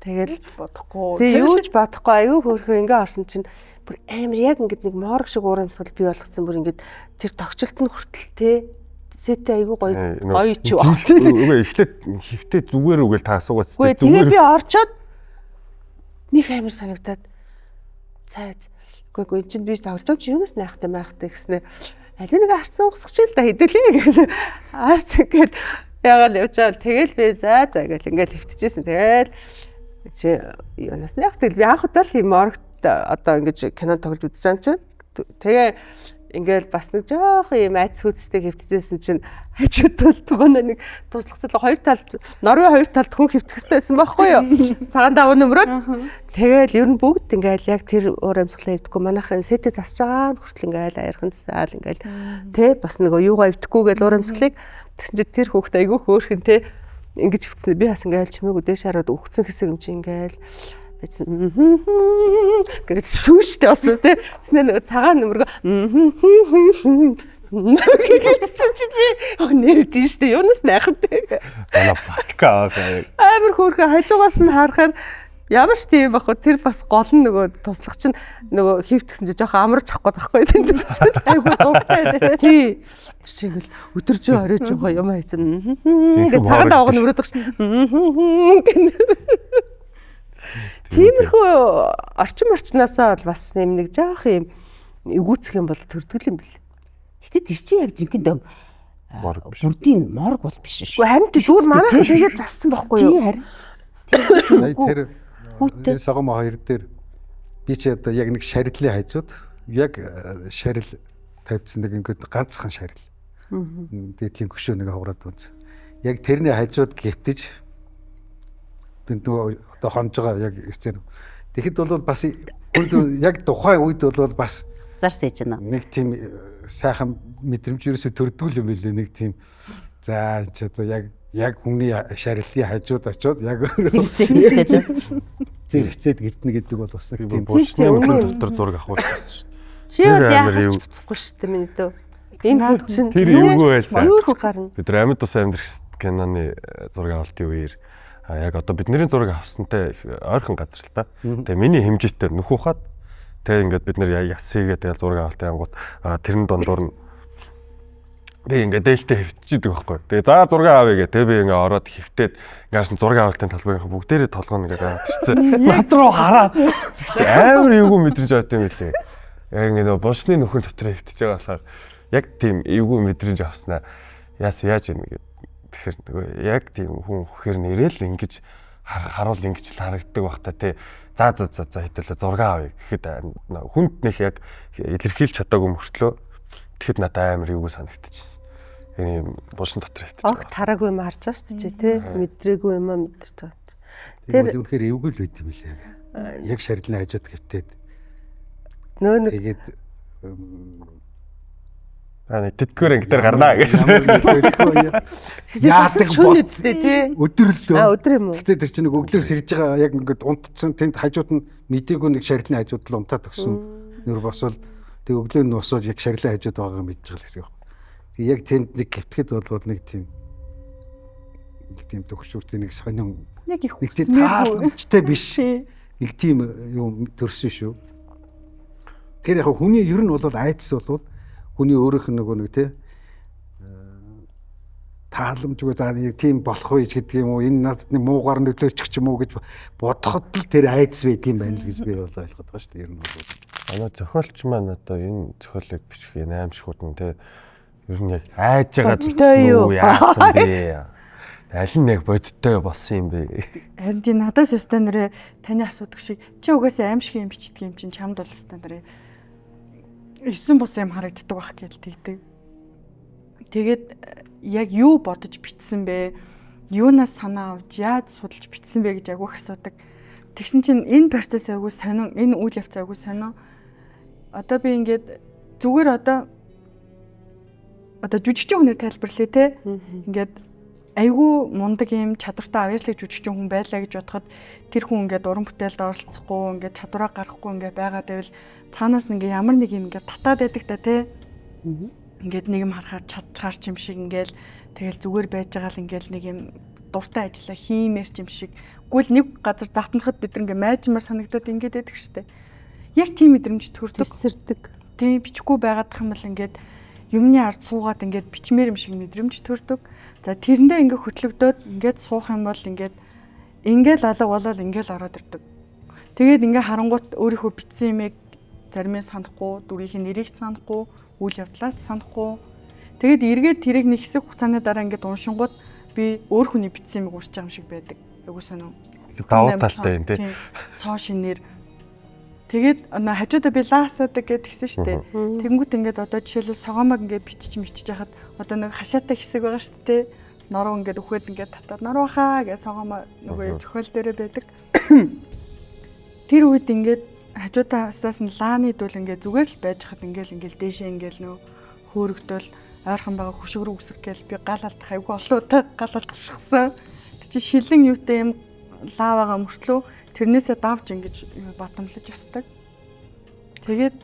тэгэл бодохгүй. Тэг юу ч бодохгүй аюу хөөрхөө ингээ орсон чинь бүр амар яг ингээд нэг морг шиг уур амьсгал бий болгоцсон бүр ингээд тэр тогтчлт нь хүртэл те сэтэ аюу гоё ч юу. Үгүй эхлээд хөвтөө зүгээр үгээл та асуугац зүгээр. Тэгээ би орчоод нэг амар санагдаад цайз. Үгүй чинь би тоглож байгаа чи юунаас найхтай гэснээр аль нэг харцсан угсчих л да хэдүүлээ гэж арц ингээд яагаад явчаа тэгэл би за гэж ингээд хөвтчихсэн. Тэгэл чи юунаас найхтай би анх удаа л юм моргт одоо ингэж кино тоглож үзэж байгаа юм чинь. Тэгээ ингээл бас нэг жоох юм айц хөөцтэй хөвтчихсэн чинь хажууд бол манай нэг туслагцал хоёр талд норвын хоёр талд хүн хөвтгснээсэн байхгүй юу? Цагаан давуу нөмрөөд. Тэгэл ер нь бүгд ингээл яг тэр уур амьсгалаа хөвдөхгүй манайхын сэтэ засаж байгаа хүртэл ингээл аярхан засаал ингээл тэ бас нэг юугаа хөвдөхгүй гэл уур амьсгалыг тэгсэн чинь тэр хүүхд айгүй хөөрхөн тэ ингэж хөвтснээ би бас ингээл чимээг дээш хараад өгцөн хэсэг юм чи ингээл гэж шүүштэй болсон тий. Тэснэ нэг цагаан нөмргөө гэсэн чи би нэрдэн штэ юунаас найхавтай. Манай батка амар хөөрхөн хажуугаас нь харахаар ямар ч тийм баху тэр бас гол нь нөгөө туслах чинь нөгөө хөвтгсөн чи жоохон амарч авах байхгүй тийм тэр чинь айгуу дуустай тий. Тэр чинь л өдөржөө оройж байгаа юм хайцсан. Ингээ цагаан даваа нөмрөдөг шин. Тиймэрхүү орчнаасаа бол бас нэг жоох юм эвгүүцэх юм бол төрдөг юм бэл. Гэтэ тэр чинь яг жинхэнэ бүрдийн морг бол биш шүү. Харин зүгээр манайхан тэгээд зассан байхгүй юу? Тий харин. Тэр сагам хоёр дээр би чи одоо яг нэг шарилын хажууд яг шарил тавьчихсан нэг ингээд ганцхан шарил. Дээдлийн хөшөө нэг хавраад үнс. Яг тэрний хажууд гівтэж одоо хонж байгаа яг сцен. Тэгэхэд бол бас яг тухайн үед бол бас зарс ээж нэ. Нэг тийм сайхан мэдрэмж юусоо төрдгөл юм билээ нэг тийм за ч одоо яг хүний шарилтын хажууд очиод яг зэрэгцээд гівтнэ гэдэг бол бас нэг тийм булчны өдөр дотор зураг авах байсан шүү дээ. Чи яахаж буцахгүй шүү дээ миний дөө. Энэ хүчин тэр эвгүй байсан. Юу гарна. Бид нар амьд тус амьдрах киноны зураг авалтын үеэр яг одоо бидний зураг авсантай ойрхон газар л та. Тэгээ миний хэмжээтэй нөх ухаад тэгээ ингээд бид нар ясыгээ тэгээ зураг авалтын ангууд тэрэн дондор нь би ингээд дээлтэй хөвчидэг байхгүй. Тэгээ за зураг авъя гэ. Тэгээ би ингээд ороод хөвтээд ингээш зураг авалтын талбайг бүгдээрээ толгоно ингээд авчихсан. Над руу хараад амар эвгүй мэдрэж авт юм билээ. Яг ингээд булчны нөхөн дотор хөвтөж байгаа болохоор яг тийм эвгүй мэдрэж авснаа. Яаж юм гээд тэгэхээр нөгөө яг тийм хүн хөөхөр нэрэл ингэж харуул ингэж л харагддаг бах та тий. За хэдүүлээ зураг авъя гэхэд хүнд нэх яг илэрхийлж чадаагүй мөртлөө тэгэхэд надад амар эвгүй санагдчихсэн. Энэ булшин дотор хөвтөж байгаа. Огт хараагүй юм харж байгаа шүү дээ тий. Мэдрээгүй юм мэдэрч байгаа. Тэр үнэхээр эвгүй л байт юм билээ. Яг шарилны хажууд гівтээд. Нөө нэг тэгээд тэтгэр ангитар гарнаа гэж. Яадаг шөнө үстэй тий. Өдрөлдөө. Өдөр юм уу? Гэтэ тэр чинь нэг өглөөр сэрж байгаа яг ингээд унтцсан тэнд хажууд нь мдээгүй нэг шарилны хажууд л унтаад өгсөн. Нэр босвол тэг өглөө нь босоод яг шарилны хажууд байгаагаа мэдж байгаа гэсэн юм. Тэг яг тэнд нэг гівтгэд бол нэг тийм төгшүүртэй нэг сонин Яг их нэг тийм тааламжтай биш. Нэг тийм юм төрсөн шүү. Тэр яг хүний ер нь бол айдас бол хүний өөрийнх нь нэг тий тааламжгүй заа нэг тийм болох үеч гэдэг юм уу энэ надад нэг муугаар нөлөөчих ч юм уу гэж бодоход л тэр айдас байд юм байна л гэж би бол ойлгоод байгаа шүү дээ. Ер нь бол манай зохиолч маань одоо энэ зохиолыг бичих юм аимшигуд нь тий ер нь яг айж байгаа зүйлс үү яасан бэ? Аль нь яг бодиттой болсон юм бэ? Харин тийм надаас өстэй нэрээ таны асуудаг шиг чи угаасаа аимшиг юм бичдэг юм чинь чамд бол өстэй нэрээ 9 бус юм харагддаг байх гэж тэгдэг. Тэгээд яг юу бодож бичсэн бэ? Юунаас санаа авч яаж судалж бичсэн бэ гэж агуух асуудаг. Тэгсэн чинь энэ процесс агуу сонин, энэ үйл явц агуу сонин. Одоо би ингээд зүгээр одоо жүжигчин хүнээр тайлбарлая те. Ингээд айгүй мундаг юм чадвартай авьяаслаг жүжигчин хүн байлаа гэж бодоход тэр хүн ингээд уран бүтээлд оролцохгүй ингээд чадвараа гаргахгүй ингээд байгаад байвал цаанаас ингээ ямар нэг юм ингээд татаад байдаг та тий. Ингээд нэг юм харахаар чадчихаар ч юм шиг ингээл тэгэл зүгээр байж байгаа л ингээл нэг юм дуртай ажиллаа хиймээр ч юм шиг. Гүйл нэг газар затнахад бид ингээ майжмаар санагдаад ингээд байдаг штэ. Яг тийм мэдрэмж төрдөг. Тэсэрдэг. Тийм бичихгүй байгаадах юм бол ингээд юмны ард суугаад ингээд бичмээр юм шиг мэдрэмж төрдөг. За тэрэндээ ингээ хөтлөгдөөд ингээд суух юм бол ингээд алга болоод ингээд ороод ирдэг. Тэгээд ингээ харангуут өөрийнхөө бичсэн юмыг заримыг санахгүй, дүрийнх нь нэрийг санахгүй, үйл явдлаа санахгүй. Тэгээд эргээд тэрийг нэг хэсэг хугацааны дараа ингээд уншингууд би өөр хүний бичсэн юмыг уншиж байгаа юм шиг байдаг. Айгуу сонио. Давуу талтай юм тий. Цоо шинээр. Тэгээд хажуудаа би лаасаадаг гэж тэгсэн шүү дээ. Тэнгүүт ингээд одоо жишээлбэл согоомог ингээд бичиж яхад одоо нэг хашаатай хэсэг байгаа шүү дээ. Нороо ингээд өхөөд ингээд татаад нороо хаа гэж согоомоо нөгөө зохиол дээрээ байдаг. Тэр үед ингээд хажуудаасаас нь лааны дүүл ингээд зүгээр л байж хад ингээл дээшээ ингээл нөө хөөрөгдөл ойрхон байгаа хөшиг рүү үсрэх гээл би гал алдах айгүй олоодаа гал алдчихсан. Тэг чи шилэн юутай юм лаваага мөртлөө тэрнээсээ давж ингэж батамлаж ястдаг. Тэгээд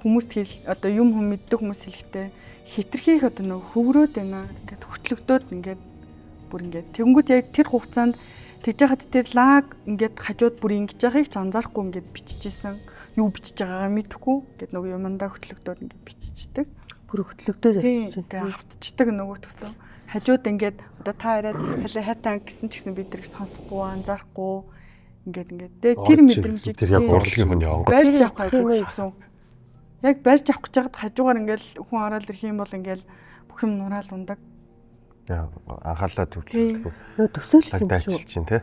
хүмүүст одоо юм мэддэг хүмүүс хэлэхдээ хитрхийх одоо нөө хөврөөд байна ингээд хөтлөгдөөд ингээд бүр ингээд тэнгүүд яг тэр хугацаанд тэгж яхад тэр лаг ингээд хажууд бүр ингэж яхахыг ч анзаарахгүй ингээд биччихсэн. Юу бичиж байгаагаа мэдэхгүй ингээд нөгөө юмдаа хөтлөгдөөд ингээд биччихдэг. Бүр хөтлөгдөөд автчихдаг нөгөө төтөө. Хажууд ингээд одоо та яриад хайтаа гэсэн ч гэсэн бид тэрийг сонсохгүй анзаарахгүй ингээд тэр мэдрэмжийг тэр яг урлагийн хүний онгод барьж авахгүй гэсэн. Яг барьж авах гэж хажаад хажуугаар ингээд хүн ороод ирэх юм бол ингээд бүх юм нураал ундаг. Яа анхаалаа төвлөрдөг. Нөө төсөөлөх юм шүү. Чинь тий.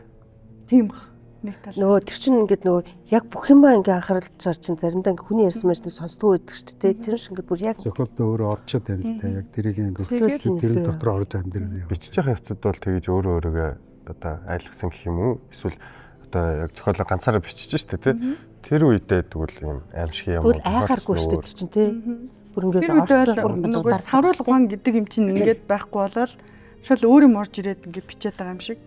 Тийм баг. нэг тал. Нөгөө тэр чинь ингээд нөгөө яг бүх юмаа ингээ анхааралж чаар чинь заримдаа ингээ хүний ярьсан мэрчнийг сонсдгоо байдаг шүү дээ. Тэр шиг ингээд бүр яг Зохиолдоо өөрөө орчод байна л да. Яг тэрийг ингээд Тэгээд тэрэн дотор орж байгаа юм. Бичиж байгаа явцад бол тэгэж өөрөө өөрийгөө одоо айлгсан гэх юм уу? Эсвэл одоо яг зохиолоо ганцаараа бичиж штэ тий. Тэр үедээ тэгвэл юм аимшиг юм уу? тэгвэл айхааргүй шүү дээ чинь тий. Бүр Тэр ингээд үед бол нөгөө савруул ухаан гэдэг юм чинь ингээд байхгүй болол шал өөр юм орж ирээд ингээд бичээд байгаа юм шиг.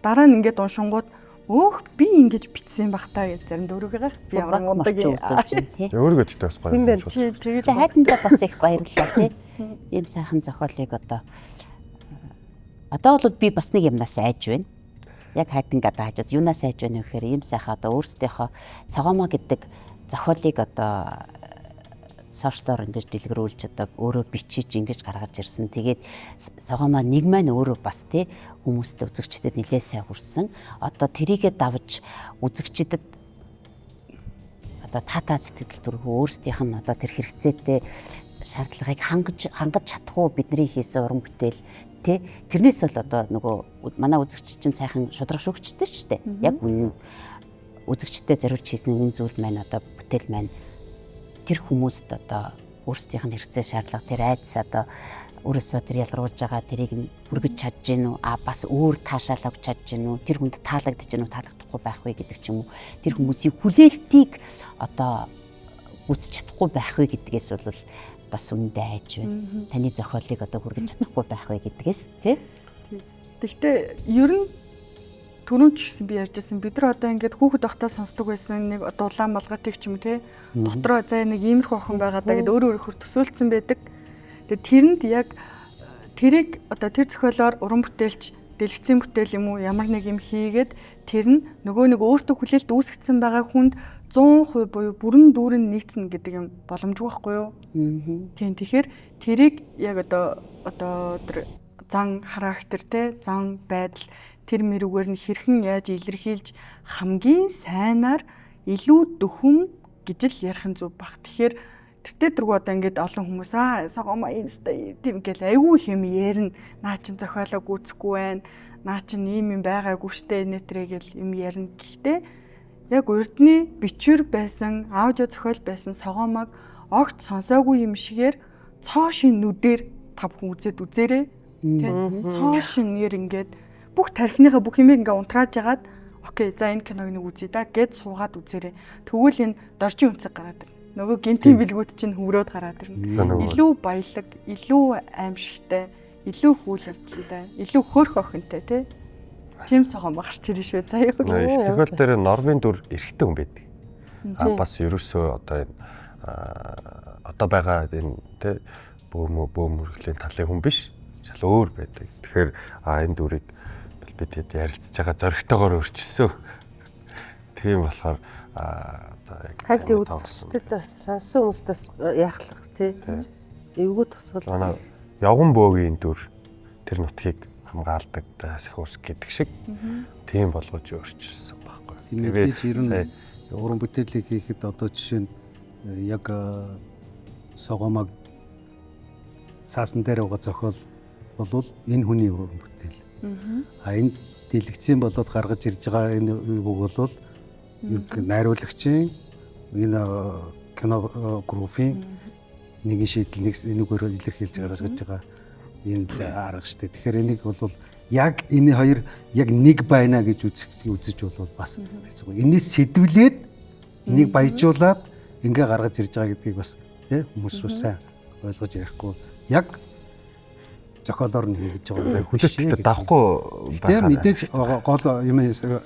Дараа нь ингээд уншингууд өөх би ингэж бичсэн бах таа гэж зарим дөрөвгөө би ямар мундаг юм тий. Өөрийгөө тэгтээ бас гоё юм шүү. тэгээд За хайдандаа бас их баярлалаа тий. Ийм сайхан зохиолыг одоо бол би бас нэг юмнаас айж байна. Яг хайдангаа даажаас юунаас айж байна вэ гэхээр ийм сайхан одоо өөрсдийнхөө цогоомоо гэдэг зохиолыг одоо сошдоор ингэж дэлгэрүүлж одоо өөрөө бичиж ингэж гаргаж ирсэн. Тэгээд цогоомоо нэг маань өөрөө бас тий хүмүүстээ үзэгчдэд нэлээд сайн хүрсэн. Одоо тэрийгэ давж үзэгчдэд одоо таатаа сэтгэл төрхөө өөрсдийнх нь одоо тэр хэрэгцээтэй шаардлагыг хангаж чадахгүй бидний хийсэн уран бүтээл тий тэрнээс бол одоо нөгөө манай үзэгч чинь сайхан шудраг шүүгчтэй шүү дээ. Яг үнэн үзэгчтэй зориулж хийсэн энэ зүйл маань одоо бүтээл маань тэр хүмүүст одоо өөрсдийнх нь хэрэгцээ шаардлага тэр айдас одоо өөрөөсөө тэр ялгаруулж байгаа тэрийг хүргэж чадж гин үү бас өөр таашаал авч чадж гин үү тэр хүнд таалагдж гин үү таалагдахгүй байх вэ гэдэг ч юм уу тэр хүмүүсийн хүлээлтийг одоо үүсч чадахгүй байх вэ гэдгээс бол бас үндэ айж байна. Таны зохиолыг одоо хүргэж чадахгүй байх вэ гэдгээс тий. Гэхдээ ер нь түрүүн ч гэсэн би ярьжсэн бид нар одоо ингээд хүүхэд байхдаа сонсдог байсан нэг одоо улаан малгайтыг ч юм те дотроо заа нэг иймэрхүү охин байгаа даа гэд өөрөө өөрөөр төсөөлсөн байдаг. Тэгээ тэрэнд яг тэрийг одоо тэр зохиолоор уран бүтээлч дэлгэцийн бүтээл юм уу ямар нэг юм хийгээд тэр нь нөгөө нэг өөртөө хүлээлт үүсгэсэн байгаа хүнд 100% буюу бүрэн дүүрэн нийцнэ гэдэг юм боломжгүй байхгүй юу? Тийм тэгэхээр тэрийг яг одоо тэр зан характер те зан байдал тэр мэрүүгээр нь хэрхэн яаж илэрхийлж хамгийн сайнаар илүү дөхөн гэж л ярих нь зөв баг. Тэгэхээр тэртээ дөрвөө одоо ингээд олон хүмүүс сагоомаа инста тийм гэл айгүй юм ярина. Наа чин зохиолоо гүйцэхгүй байна. Наа чин ийм юм байгаагүй штэ нэтрээ гэл юм ярина. Гэхдээ яг урдны бичвэр байсан, аудио зохиол байсан сагоомаг огт сонсоогүй юм шигээр цоошин нүдээр тав хүн үзээд үзээрэй. Тийм цоошинээр ингээд бүх тархиныхаа бүх юмыг ингээ унтрааж ягаад окей за энэ киног нэг үзье да гэд суугаад үзээрэй. Тэгвэл энэ доржин үнцэг гараад ирнэ. Нөгөө гинтийн бэлгүүд чинь хөврөөд гараад ирнэ. Илүү баялаг, илүү аимшигтай, илүү хүл явдалтай, илүү хөөрх охинтой тий. Тийм согоом гарч ирнэ шүү заяа. Их зохиол дээр Норвийн дүр эрэгтэй хүн байдаг. Бас ерөөсөө одоо энэ одоо байгаа энэ тий бөөмөргөлийн талын хүн биш. Шал өөр байдаг. Тэгэхээр энэ дүрийг бид хэд ярилцж байгаа зөрөгтэйгээр өөрчилсөн. Тийм болохоор одоо яг хайти үзэгчдэд бас сонсон хүмүүст бас яахлах тий. Эвгүй тусгал. Манай явган бөөгийн дүр тэр нутгийг хамгаалдаг дасах ус гэдэг шиг тийм болгож өөрчилсөн байхгүй. Тэгээд ер нь уран бүтээлийг хийхэд одоо жишээ нь яг согоомаг цаасан дээр байгаа зохиол болвол энэ хүний уран бүтээл. Энэ дэлгэцийн болоод гаргаж ирж байгаа энэ үг бол найруулагчийн энэ кино группийн нэгэн шийдэл нэггээр илэрхийлж гаргаж байгаа энэ арга штэ. Тэгэхээр энийг бол яг энэ хоёр яг нэг байна гэж үзэж бол бас хэцүү. Энэс сэдвлээд энийг баяжуулаад ингээ гаргаж ирж байгаа гэдгийг бас тий хүмүүс бас сайн ойлгож ярихгүй яг зохиолоор нь хийж байгаа. Хүлээлттэй давхгүй байхаар мэдээж гол юм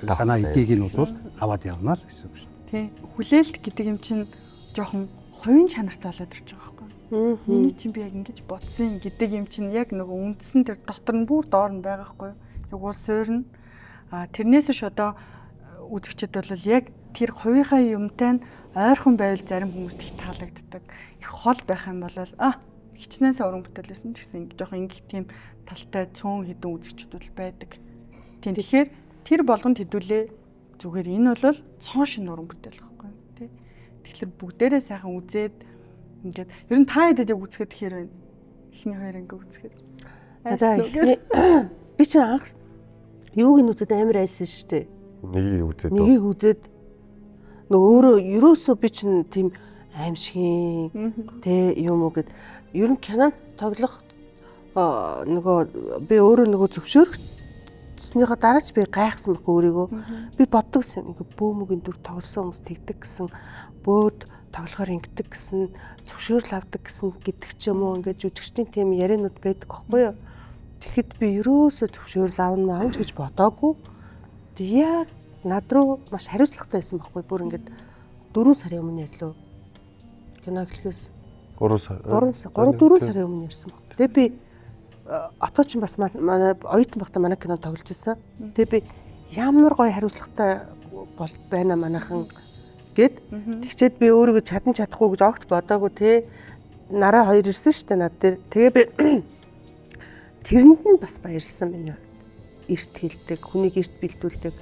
санаа эдийг нь бол аваад явна л гэсэн үг шүү. Тий. Хүлээлт гэдэг юм чинь жоохон хувийн чанартай болоод ирж байгаа байхгүй. Миний чинь би яг ингэж бодсон гэдэг юм чинь яг нөгөө үндсэн тэр дотор нь бүр доор нь байгаа байхгүй. Яг уул суурна. Тэрнээс ш одоо үзэгчд бол яг тэр хувийнхаа юмтай нь ойрхон байвал зарим хүмүүст их таалагддаг. Их хол байх юм бол хичнээн уран бүтээлсэн ч гэсэн жоохон ингэх тийм талтай цөөн хідэн үзэгчд бол байдаг. Тийм тэгэхээр тэр болгонд хэдүүлээ зүгээр энэ бол цоон шин уран бүтээл байхгүй тий. Тэгэхээр бүгдээрээ сайхан үзээд ингээд ер нь та хэдэд яг үзэхэд тэгэхээр байна. Эхний хоёр ингээ үзэхэд. Би ч анх юуг нь үзээд амар айсан шүү дээ. Нэгийг үзээд нөгөө өөрөө ерөөсөө би чинь тийм аимшигын тэ юм уу гэд ер нь кино тоглох нөгөө би өөрөө нөгөө зөвшөөрснийхаа дараач би гайхсан байхгүй өөрийгөө. Би боддог гэсэн ингээ бөөмөгийн дүр тоглосон хүмүүс тэгдэг гэсэн бөөд тоглохоор ингэдэг гэсэн зөвшөөрөл авдаг гэсэн гэдэг ч юм уу ингээд жүжигчдийн тийм яриануд байдаг байхгүй юу. Тэгэхэд би ерөөсөө зөвшөөрөл авна авч гэж бодоогүй. Яг над руу маш хариуцлагатай байсан байхгүй бүр ингээд 4 сарын өмнө ялуу кино эхлэхээс 3 сарын өмнө ярьсан баг. Тэгээ би отооч бас манай оюутан багтаа манай кино тоглож байсан. Тэгээ би ямар гоё хариуцлагатай байна манайхан гэд тэгчээд би өөрийгөө чадахгүй гэж огт бодоагүй те. Нараа хоёр ирсэн шүү дээ над дээр. Тэгээ би тэрэнд нь бас баярлсан миний эрт хэлдэг, хүнийг эрт бэлдүүлдэг.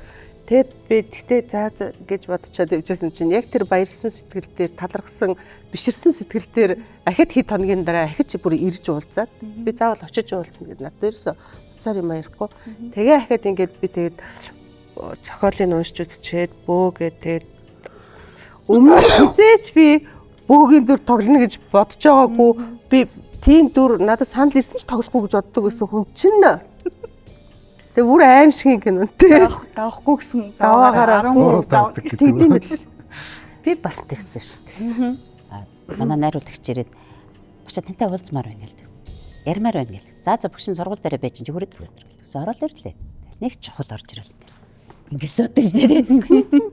Тэгээд би тэгтээ заа гэж бодчиход явжсэн чинь яг тэр баярлсан сэтгэл дээр талархсан, биширсэн сэтгэл дээр ахад хэд хоногийн дараа ахиж бүр ирж уулзаад би заавал очиж уулзна гэд над дээрээс уцаар юм ярихгүй. Тэгээ ахад ингээд би тэгээд зохиолыг уншиж үзчихэд бөө тэгээд өмнө хизээч би бөөгийн дүр тоглоно гэж бодож байгаагүй. Би тийм дүр надад санал ирсэн ч тоглохгүй гэж боддог гэсэн хүн чинь. Тэгээ бүр аимшигын кино тий. Давахгүй гэсэн даваагаараа 13 гэдэг. тийм ээ. Би бас тэгсэн шүү дээ. Манай найруулагч ирээд бачаа тантай уулзмаар байна гэл. Ярмаар байна гэл. За бүгшин сургууль дээр байж чи хүрээд гэл. Ороод ирлээ. Нэг чухал орж ирэл. Ингэсүүд шүү дээ.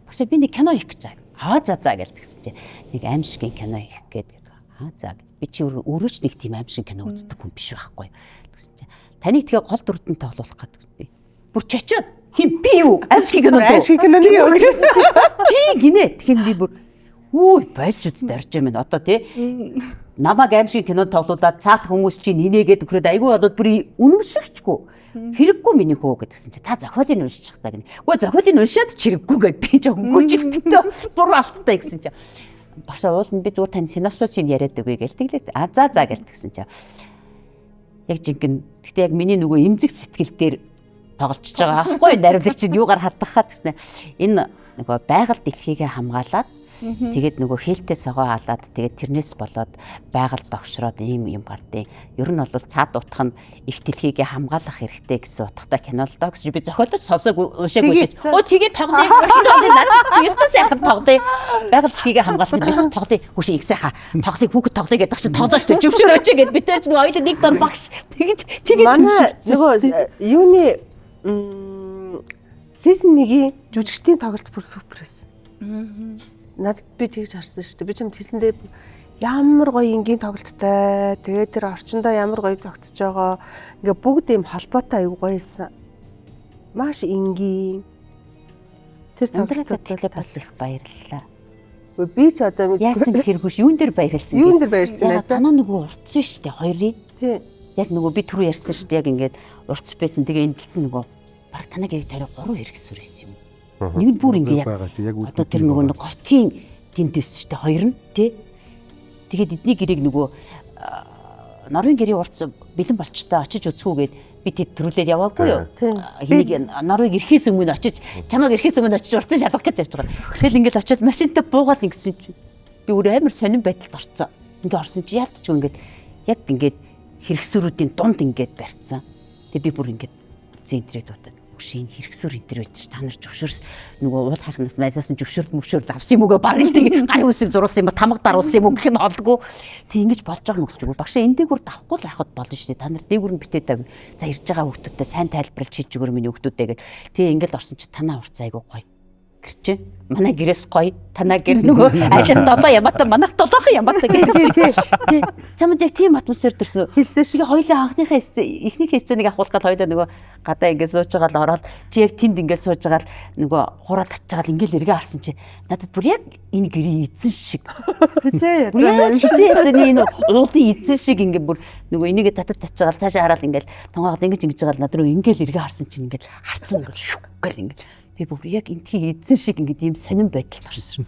Бачаа би нэг кино хийх гэж байгаа. За гэл тэгсэн чи нэг аимшигын кино хийх гээд. За би чи өөрөөч нэг тийм аимшиг кино үздэг хүн биш байхгүй. Тэгсэн чи таныг тэгээ гол дүрдэн тоглуулах гэдэг би. Бүр чочоод хин би юу? Аимшиг кино нэг юу гэсэн чи тий гинэ. Тэгэхээр би бүр үй болж үз дарж юм одоо тий. Намаг аимшиг кино тоглуулаад цаат хүмүүс чинь инээгээд өгрөөд айгүй болоод бүр үнэмшигчгүй. Хэрэггүй миний хөө гэдгсэн чи та зохиолыг уншиж та гинэ. Үгүй зохиолыг уншаад чирэггүй гэд би жоохон гүжилттэй бүр алттай гэсэн чи. Башаа уулна би зүгээр тань синопсисыг яриад өгье гээл тэглээ. За гээл тэгсэн чи. Яг жинхэнэ гэхдээ яг миний нөгөө эмзэг сэтгэл дээр тоглож байгаа аахгүй нариулагч чинь юугаар хадгахад гэснэ энэ нөгөө байгаль дэлхийгээ хамгаалаад тэгээд нөгөө хээлтэй согоо халаад тэгээд тэрнээс болоод байгаль догшроод ийм юм гардыг ер нь бол цаад утх нь их дэлхийгээ хамгаалах хэрэгтэй гэсэн утгатай кино л доо гэж би зохиолч сонсоог уушаагүй гэж тэгээд тоглоё маш тоглоё надад юустаа сайхан тоглоё байгаль дэлхийгээ хамгаалах нь биш тоглоё хүшээ их сайхан тоглоё хүүхэд тоглоё гэдэг чинь тоглооч зөвшөөрөөч гэд би тэр чинь хоёул нэг дор багш тэгээд манай нөгөө юуны season 1-ийн жүжигчдийн тоглолт бүр супер байсан. Надад би тэгж харсан шүү дээ. Би ч юм хэлсэндээ ямар гоё энгийн тоглолттой. Тэгээд тэр орчиндөө ямар гоё зогтсож байгаа. Ингээ бүгд ийм холбоотой аягүй гоё байсан. Маш энгийн. Тэр тоглолтод бас их баярлалаа. Би ч одоо яасан гэхээр хүш юун дээр баярлсан. Юун дээр баярлсан нэ? Танаа нөгөө уртс биш үү хоёрын. Тий. Яг нөгөө би түрүү ярьсан шүү дээ. Яг ингээд уртс байсан. Тэгээ энэ дэлт нөгөө баг танаг яг тариу 3 хэрэгсүр байсан юм. Нэг нь бүр ингээ яг одоо тэр нөгөө гортгийн тэмд биш шүү дээ. Хоёр нь тий. Тэгээд эдний гэрийг нөгөө Норвегийн гэрийн уртс бэлэн болчтой очиж үзхүүгээд би тэд төрүүлээд яваагүй юу. Энийг Норвег ирэхээс өмнө очиж чамайг ирэхээс өмнө очиж уртсан шалгах гэж явж байгаа. Тэгэл ингээд очиод машинтаа буугаад ингэсэн чи би өөр амар сонирн байдалд орцсон. Ингээ орсон чи яалт ч ингээд яг ингээд хэрэгсүүрүүдийн дунд ингээд барьцсан. Тэгээ би бүр ингээд центрээд удаа шин хэрэгсүр энэ төр байж та нар зөвшөөрс нөгөө уул хайхнаас майзаасан зөвшөөрд авсан юм уу барыг тийг гарын үсийг зуруулсан юм ба тамга даруулсан юм уу гэх нь олдгүй тэг ингэж болж байгаа мөсч үгүй багшаа энэ дээгүр давхгүй л байхад болно шүү дээ та нар дээгүр нь битээ тавь за ирж байгаа хүүхдүүдтэй сайн тайлбарлаж хийж өгөр миний хүүхдүүдээ гэл тэг ингээл орсон чи танаа урц айгуу гоё гэрчээ манай гэрээс гоё танаа гэр нөгөө айлын долоо ямаатай манайх долоохон ямаатай гэдэг шиг тий чамд яг тийм атмосфер төрсөн хэлсэн шиг хоёлаа анхныхаа эхнийхээ сценыг авахулах гал хоёлаа нөгөө гадаа ингээд сууж байгаа л ороод чи яг тэнд ингээд сууж байгаа л нөгөө хураад татж байгаа л ингээд эргээ харсан чи надад бүр яг энэ гэрийн эзэн шиг хизээ энэ уулын эзэн шиг ингээд бүр нөгөө энийгээ татад татж байгаа л цаашаа хараад ингээд тонгоогд ингэж байгаа л над руу ингээд эргээ харсан чи ингээд харцсан ингээд шүх гэл ингээд би бүр яг энтхий эзэн шиг ингээд ийм сонирн байдал гарсан.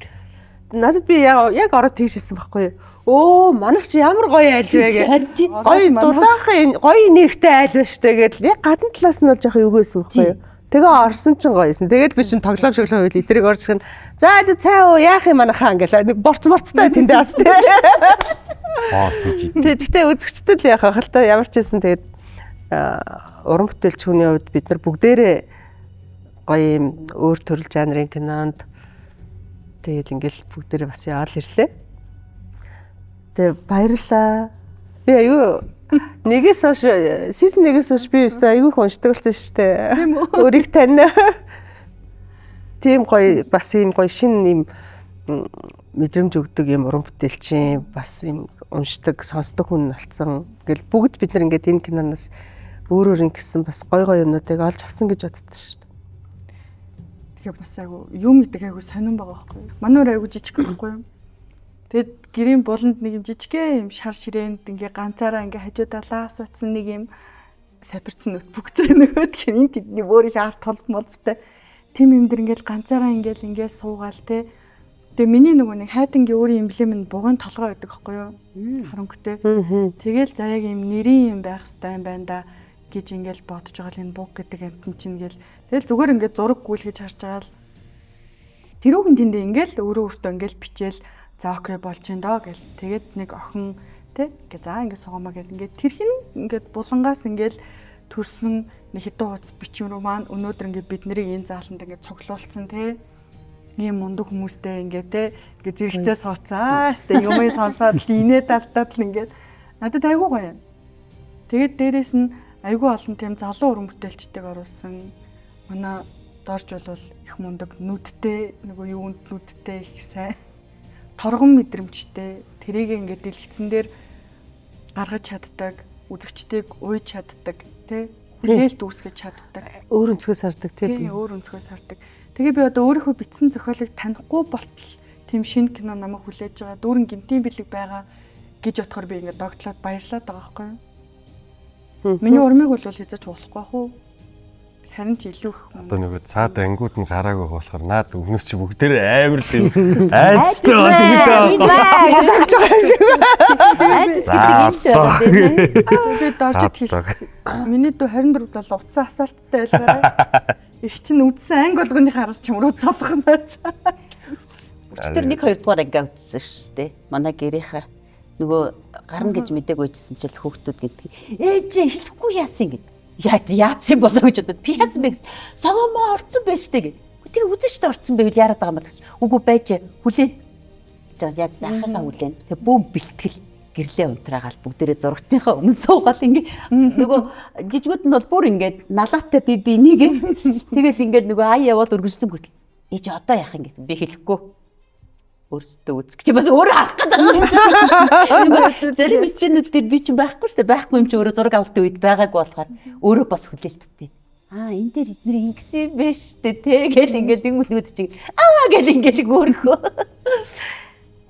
Надад би яг ороод тийшсэн байхгүй юу? Манайх чи ямар гоё айл вэ гэх. Гоё дулаахан гоё нэрхтэй айл ба штэ гэдэл яг гадна талаас нь бол жоох юу гэсэн байхгүй юу? Тэгээ орсон чинь гоёсэн. Тэгээд би чинь тоглоом шоглоом үйл эдрийг орж ирэх нь за цай уу яах юм манайхаа ингээл нэг борцтой тэндээ бас тий. Хоос гэж. Тэгтээ үзэгчдэд л яах вэ хэл та ямар ч байсан тэгээд уран бүтээлч хүний хувьд бид нар бүгдээрээ гоё юм өөр төрөл жанрын кинонд тэгээд ингээл бүгдээрээ бас яваал ирлээ. Тэгээ баярлаа. Би аюу нэгээс хойш сизон 1-ээс хойш би өстой аюу уншдаг болсон шүү дээ. Тийм үү? Өөрийг тань. Тийм гоё бас ийм гоё шин ийм мэдрэмж өгдөг юм уран бүтээлчин бас ийм уншдаг сонсдог хүн болсон. Ингээл бүгд бид нар ингээд энэ киноноос өөрөөр ингэсэн бас гоё гоё юмнуудыг олж авсан гэж боддог шүү дээ. Тэгээ бас айгу юм гэдэг айгу сонирн байгаа байхгүй юу? Манайр айгу жижиг байхгүй юу? Тэгэд гэрийн буланд нэг юм жижигхэн юм шар ширээнд ингээ ганцаараа ингээ хажуудаа лаас утсан нэг юм сапирцсан бүгцээ нөгөөд хин тэдний өөр их арт толболтой. Тим юм дэр ингээл ганцаараа ингээ суугаал те. Тэгээ миний нөгөө нэг хайдангийн өөрийн эмблем нь бугын толгой гэдэг байхгүй юу? Харанхуйтэй. Тэгэл за яг юм нэрийн юм байх хэрэгтэй юм байна да гэж ингээл бодож байгаа л энэ буг гэдэг амтэн чинь ингээл тэгэл зүгээр ингээд зураг гүйлгэж харж байгаа л тэрүүхэн тэндээ ингээл өөрөө өөртөө ингээл бичээл за окей болж ин доо гэл тэгээд нэг охин тий ингээ за ингээ сугамаа гэл ингээд тэрхэн ингээд булангаас ингээл төрсөн нэг хэдэн хуудас бичвэр маань өнөөдөр ингээд бид нарыг энэ зааланд ингээд цуглуулсан тий ийм мундаг хүмүүстэй ингээд тий ингээ зэрэгцээ сууцаа штэ юмыг сонсоод инээ давтаад л ингээд надад айгуу гоё. Тэгээд дээрэс нь айгүй олон тийм залуу уран бүтээлчдийг оруулсан. Манай дорж бол их мундаг нүдтэй нөгөө юунд нүдтэй их сайн торгон мэдрэмжтэй тэрийг ингээд дэлгэцэн дээр гаргаж чаддаг, үзэгчдийг уйж чаддаг, тий хүлээлт үүсгэж чаддаг. Өөр өнцгөөс хардаг тий. Өөр өнцгөөс хардаг. Тэгээ би одоо өөрийнхөө бичсэн зохиолыг танихгүй болтол тийм шинэ кино намайг хүлээж байгаа. Дүүрэн гинтийн бэлэг байгаа гэж бодохоор би ингээд догтлоод баярлаад байгаа байхгүй юу? Миний урмыг бол хийж болохгүй бах уу? Харин ч илүү их юм. Одоо нөгөө цаад ангууд нь гараагүй болохоор наад өмнөөс чи бүгдээрээ амар тийм айцтай болж гэж байгаа. Загч байгаа юм шиг. Айц гэдэг юм дээ. Би дорж хэлсэн. Миний дүү 24 бол утсан асаалттай байлаа. Их чинь үдсэн анги болгоны хараас чамруу цолох нь байц. Тэр 1-2 дугаар анги үдсэн шүү дээ. Манай гэрийнхаа нөгөө гарна гэж мдэг үйжсэн чил хүүхдүүд гэдэг. Ээжээ хэлэхгүй яасан гэд. Яатсан болоо гэж бодоод би яасан бэ гэсэн. Согомоо орцсон байж тээ гэд. Тэр үзэж ч орцсон байвал яарад байгаа юм бол гэж. Үгүй байж хүлээн. Яаж анхаахаа хүлээн. Тэгээ бөөм бэлтгэл гэрлээ унтраагаал бүгдээрээ зургатынхаа өмнө суугаал ингээ нөгөө жижигүүд нь бол бүр ингээд налаатай би нэг тэгэл ингээд нөгөө ая яваад өргөжсөн гүтэл. Ээж одоо яах юм гэд би хэлэхгүй. Өөрсдөө үзэх чи бас өөрөө харах гэдэг юм. Зарим бичнүүд дээр би ч байхгүй шүү дээ. Байхгүй юм чи өөрөө зураг авалтын үед байгаагүй болохоор өөрөө бас хүлээлттэй. Энэ дээр эдний ингэсэн биш үү те гэл ингээл дөнгөд чиг гэл ингээл өөрхөө.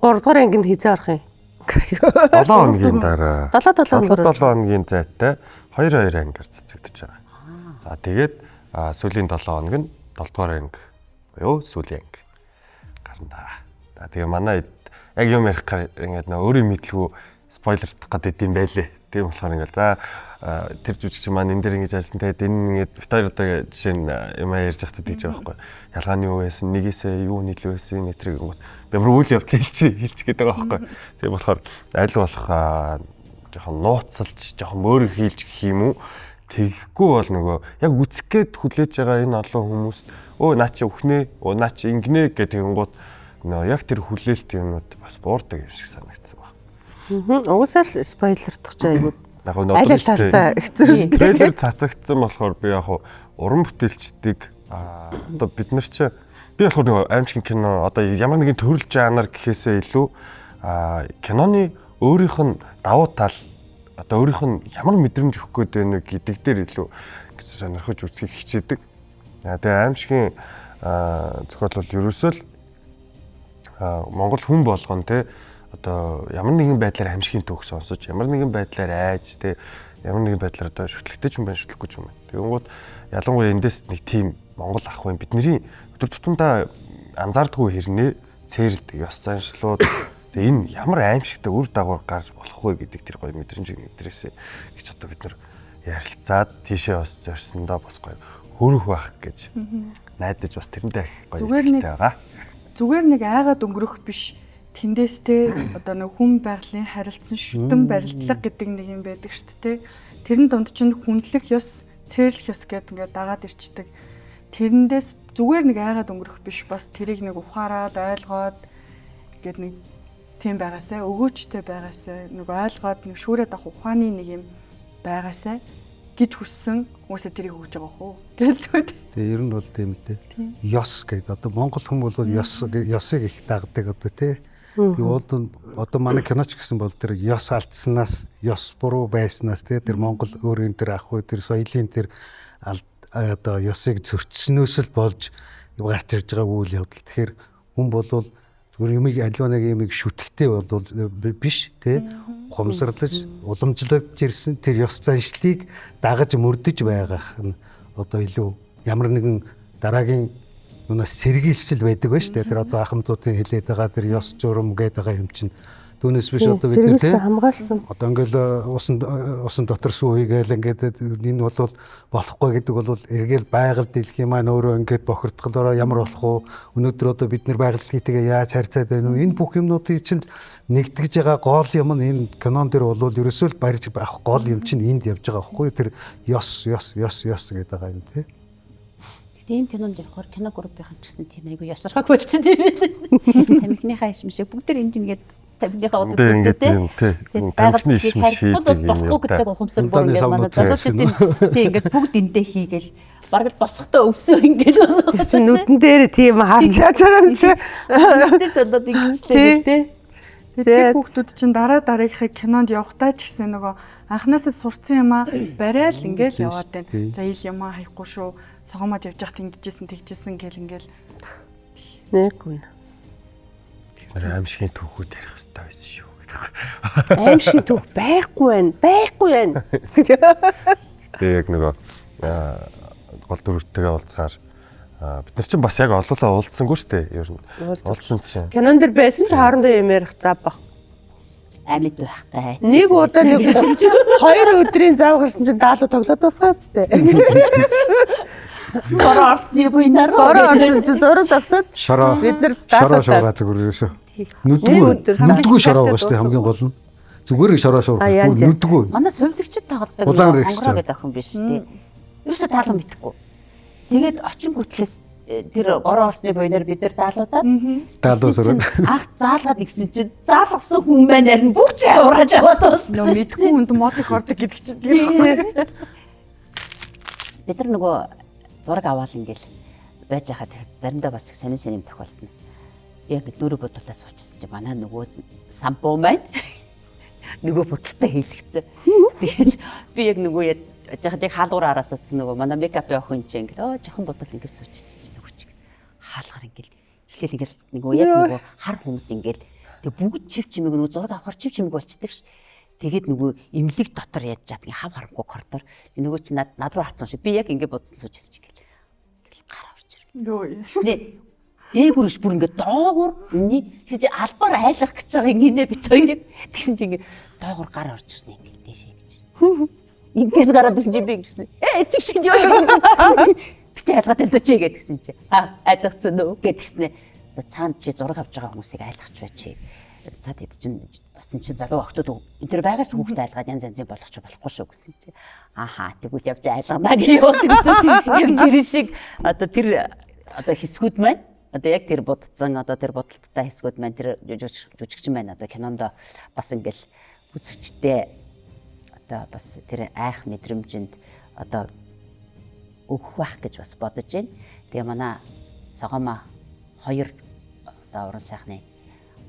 3 дугаар ангинд хизээ орох юм. 7 хоногийн дараа 7 хоногийн зайтай 2 ангиар цэцэгдэж байгаа. За тэгээд сүүлийн 7 хоног нь 7 дугаар анги буюу сүүлийн анги гарна. Тэгээ манай яг юм ярих ингээд нөө өөрийн мэдлгүй спойлердах гэдэг юм байлээ. Тийм болохоор ингээд за тэр жүжигч маань энэ дээр ингэж ярьсан. Тэгээд энэ ингээд битээр одоо жишээ нь юм ярьж байхдаа тэгж байгаа байхгүй. Ялгааны юу байсан, нэгээсээ юу нийлүү байсан мэтрийг гот. Би бүр үйл явдлыг хэлчих гээд байгаа байхгүй. Тийм болохоор аль болох жоохон нууцалж, жоохон мөөр хийлж гэх юм уу. Тэгэхгүй бол нөгөө яг үцэх гээд хүлээж байгаа энэ олон хүмүүст өө наа чи өхнээ, наа чи ингэнэ гэдэг тэгэнгუთ нөө яг тэр хүлээлт юмнууд бас буурдаг юм шиг санагдсан байна. Угсаал спойлердох ч айгуу. Яг нь одоо хэцүү. Трейлер цацагдсан болохоор би яг уран бүтээлчдийг одоо бид нар чи би болохоор нэг аимшиг кино одоо ямар нэгэн төрөл жанр гэхээсээ илүү киноны өөрийнх нь давуу тал одоо өөрийнх нь ямар мэдрэмж өгөх гээд байна гэдэг дээр илүү сонирхож үзхийг хичээдэг. Тэгээ аимшигын зохиол бол ерөөсөө л Монгол хүн болгон те одоо ямар нэгэн байдлаар аимшигын түүх сонсож ямар нэгэн байдлаар айж те ямар нэгэн байдлаар одоо шүтлэгтэй ч юм байна шүтлэхгүй ч юм байна. Тэгэнгүүт ялангуяа эндээс нэг тийм Монгол ах байна. Бидний өдөр тутамдаа анзаардаггүй хэрнээ цээрэлдэг ёс заншлууд тэгээ энэ ямар аимшигтай үр дагавар гарч болох вэ гэдэг тэр гоё мэдрэмжийг нэвтрээсэ гэж одоо бид нар ярилцаад тийшээ бас зорьсондоо бас гоё хөрөх байх гэж найдаж бас тэрэндээ их гоё Зүгээр нэг- ихтэй байгаа. Зүгээр нэг айгаад өнгөрөх биш. Тэндээс те одоо нэг хүн байгалийн харилцан шүтэн барилдлага гэдэг нэг юм байдаг шүү дээ. Тэрэн донд чинь хүндлэх ёс, цэрлэх ёс гэдэг ингээд дагаад ирчдэг. Тэрэндээс зүгээр нэг айгаад өнгөрөх биш, бас тэрийг нэг ухаарад ойлгоод ингээд нэг тийм байгаасаа өгөөчтэй байгаасаа нэг ойлгоод нэг шүүрээд авах ухааны нэг юм байгаасаа гэж хүссэн хүмүүсээ тэрийг өгж байгаа хөө гэлдэггүй. Тэгээ ер нь бол тийм л дээ. Ёс гэдэг. Одоо монгол хүмүүс бол ёсыг их дагдаг одоо тий. Тэгээ одоо манай киноч гэсэн бол тэр ёс алдснаас, ёс буруу байснаас тий тэр монгол өөрийн тэр ах уу тэр соёлын тэр одоо ёсыг зөрчснөөс л болж гарч ирж байгаа үйл явдал. Тэгэхээр хүн бол зүгээр юмыг аливаа нэг юмыг шүтгэхтэй бол биш тий хумсарлаж уламжлаж ирсэн тэр ёс заншлыг дагаж мөрдөж байгаах нь одоо илүү ямар нэгэн дараагийн юунаас сэргийлсэл байдаг ба шүү дээ. Тэр одоо ахмадуудын хэлээд байгаа тэр ёс журам гэдэг байгаа юм чинь түүнээс биш одоо бид нэр тий хамгаалсан. одоо ингээл усан дотор сүү хийгээл ингээд энэ бол болохгүй гэдэг бол эргээл байгаль дэлхийн маань өөрөө ингээд бохирдголоор ямар болох вэ? Өнөөдөр одоо бид нэр байгаль дэлхийтэйгээ яаж харьцаад байна вэ? Энэ бүх юмнуудыг чинь нэгтгэж байгаа гол юм нь энэ кинон дээр бол ерөөсөө л барьж авах гол юм чинь энд явж байгаа байхгүй тэр ёс гэдэг байгаа юм тий. Тийм кинонд явахаар кино группийнхан ч гэсэн тийм айгу ясархаг болчихсон тийм ээ. Тамхиныхаа иш мишээ бүгд тэр энд ингээд тамхиныхаа удаа зүтээ. Тамхины иш миш хийдэг юм болохгүй гэдэг ухамсар бүр ингээд манай залуучуудын тийм ингээд бүгд эндээ хийгээл бараг л босхтой өвсөө ингээд Тэр чинь нүдэн дээр тийм харж яаж байгаа юм чи. Тэс одоо ингэжтэй тий. Тэгэхээр хүүхдүүд чинь дараагийнхаа кинонд явахдаа ч гэсэн нөгөө анханасаа сурцсан юмаа барайл ингээл яваад байна. За ил юмаа хаяхгүй шүү. Согомод явж байхад ингэжсэн тэгжсэн гэл ингээл Нэггүй. Аимшигын түүхүүд ярих хэрэгтэй байсан шүү гэдэг. Аимшиг түүх байхгүй байна. Тэгээ яг нөгөө гол дүртэйгээ уулзахаар бид нар чинь бас яг олоолаа уулзсангүй шүү дээ. Ер нь уулзсан чинь. Кинон дэр байсан ч хоорондоо юм ярих зав баг. Амьд байхтай. Нэг удаа нэг 2 өдрийн зав гарсан чинь даалуу тоглоод дуусгаад зү. Бороо орсны буйнаар Бороо орсон чинь зураг зогсоод Шороо бид нар шороо даалуу шуугаа зүгээр ерөөсөө. Нүдгүй шороо байгаа шүү дээ хамгийн гол нь. Зүгээр шороо шуурах нүдгүй. Манай сувдагчд тоглодог Улаан рекс онгороо гэдэг охин биш тий. Юусе таалан мэдхгүй. Тэгээд очин гүтлээс тэр бороо орсны буйнаар бид нар даалуудаад Даалуусраад. Ах заалгаад игсэн чинь заалгасан хүн маань харин бүх цай урааж аваад туссан. нөө мэдгүй хүнд мотик ордог гэдэг чинь тийм. Бид нар нөгөө зураг аваад ингээл байж хахад заримдаа бас их сонин сонин тохиолдно. Би яг дөрөв бодлоо суучсан чи манай нөгөө сампуу маань нөгөө бодлоо хийлгэцэн. Тэгээд би яг нөгөө яжхад яг хаалгуур араас утсан нөгөө манай мейкапын охин чи ингээд жоохон бодол ингээд суучсан чи нөгөө чи хаалгаар ингээд эхлээл ингээд нөгөө яг нөгөө хар хүмүүс ингээд тэг бүгд чив чимэг нөгөө зураг авахар чив чимэг болчдөг ш. Тэгээд нөгөө имлэг дотор яаж чад ингээ хав харахгүй коридор нөгөө чи над руу харцсан ш. Би яг ингээд бодсон суучсан чи ингээд гар орж ирэх. Йоо. Тэснэ дээгүрш бүр ингээд доогуур үний хийж албаар айлах гэж байгаа инginэ бит хоёрыг тэгсэн чи ингээд доогуур гар орж ирсэн ингээд дэшээ гэжсэн. Ингээд гараад ирсэн чи би гэжсэн. Эцэг шиг ёо. Бит айлгаад энэ чи гэдгсэн чи. Айлгцсан уу гэдгснэ. За цаанд чи зураг авч байгаа хүмүүсийг айлгахч бай чи. За тэд чин бас энэ чин залуу охтууд энэ төр байгаа ч хүүхдээ айлгаад янз янзын болгоч болохгүй шүү гэсэн чи. Ааха тэгвэл явж айлганаа гэж яваад гэсэн. Яг тэр шиг одоо тэр одоо хэсгүүд маань одоо яг тэр будцсан одоо тэр бодолттой хэсгүүд маань тэр жүжигчин байна одоо кинонд бас ингээл үзэгчтэй одоо бас тэр айх мэдрэмжинд одоо өгөх байх гэж бас бодож байна. Тэгээ манай Согома 2 одоо уран сайхны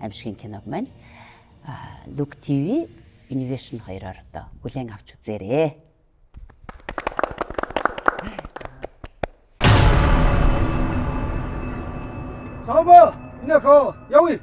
аимшигын киног маань Look TV Innovation 2-оор одоо бүлээн авч үзээрэй. Согомо, энэ хөө явъя.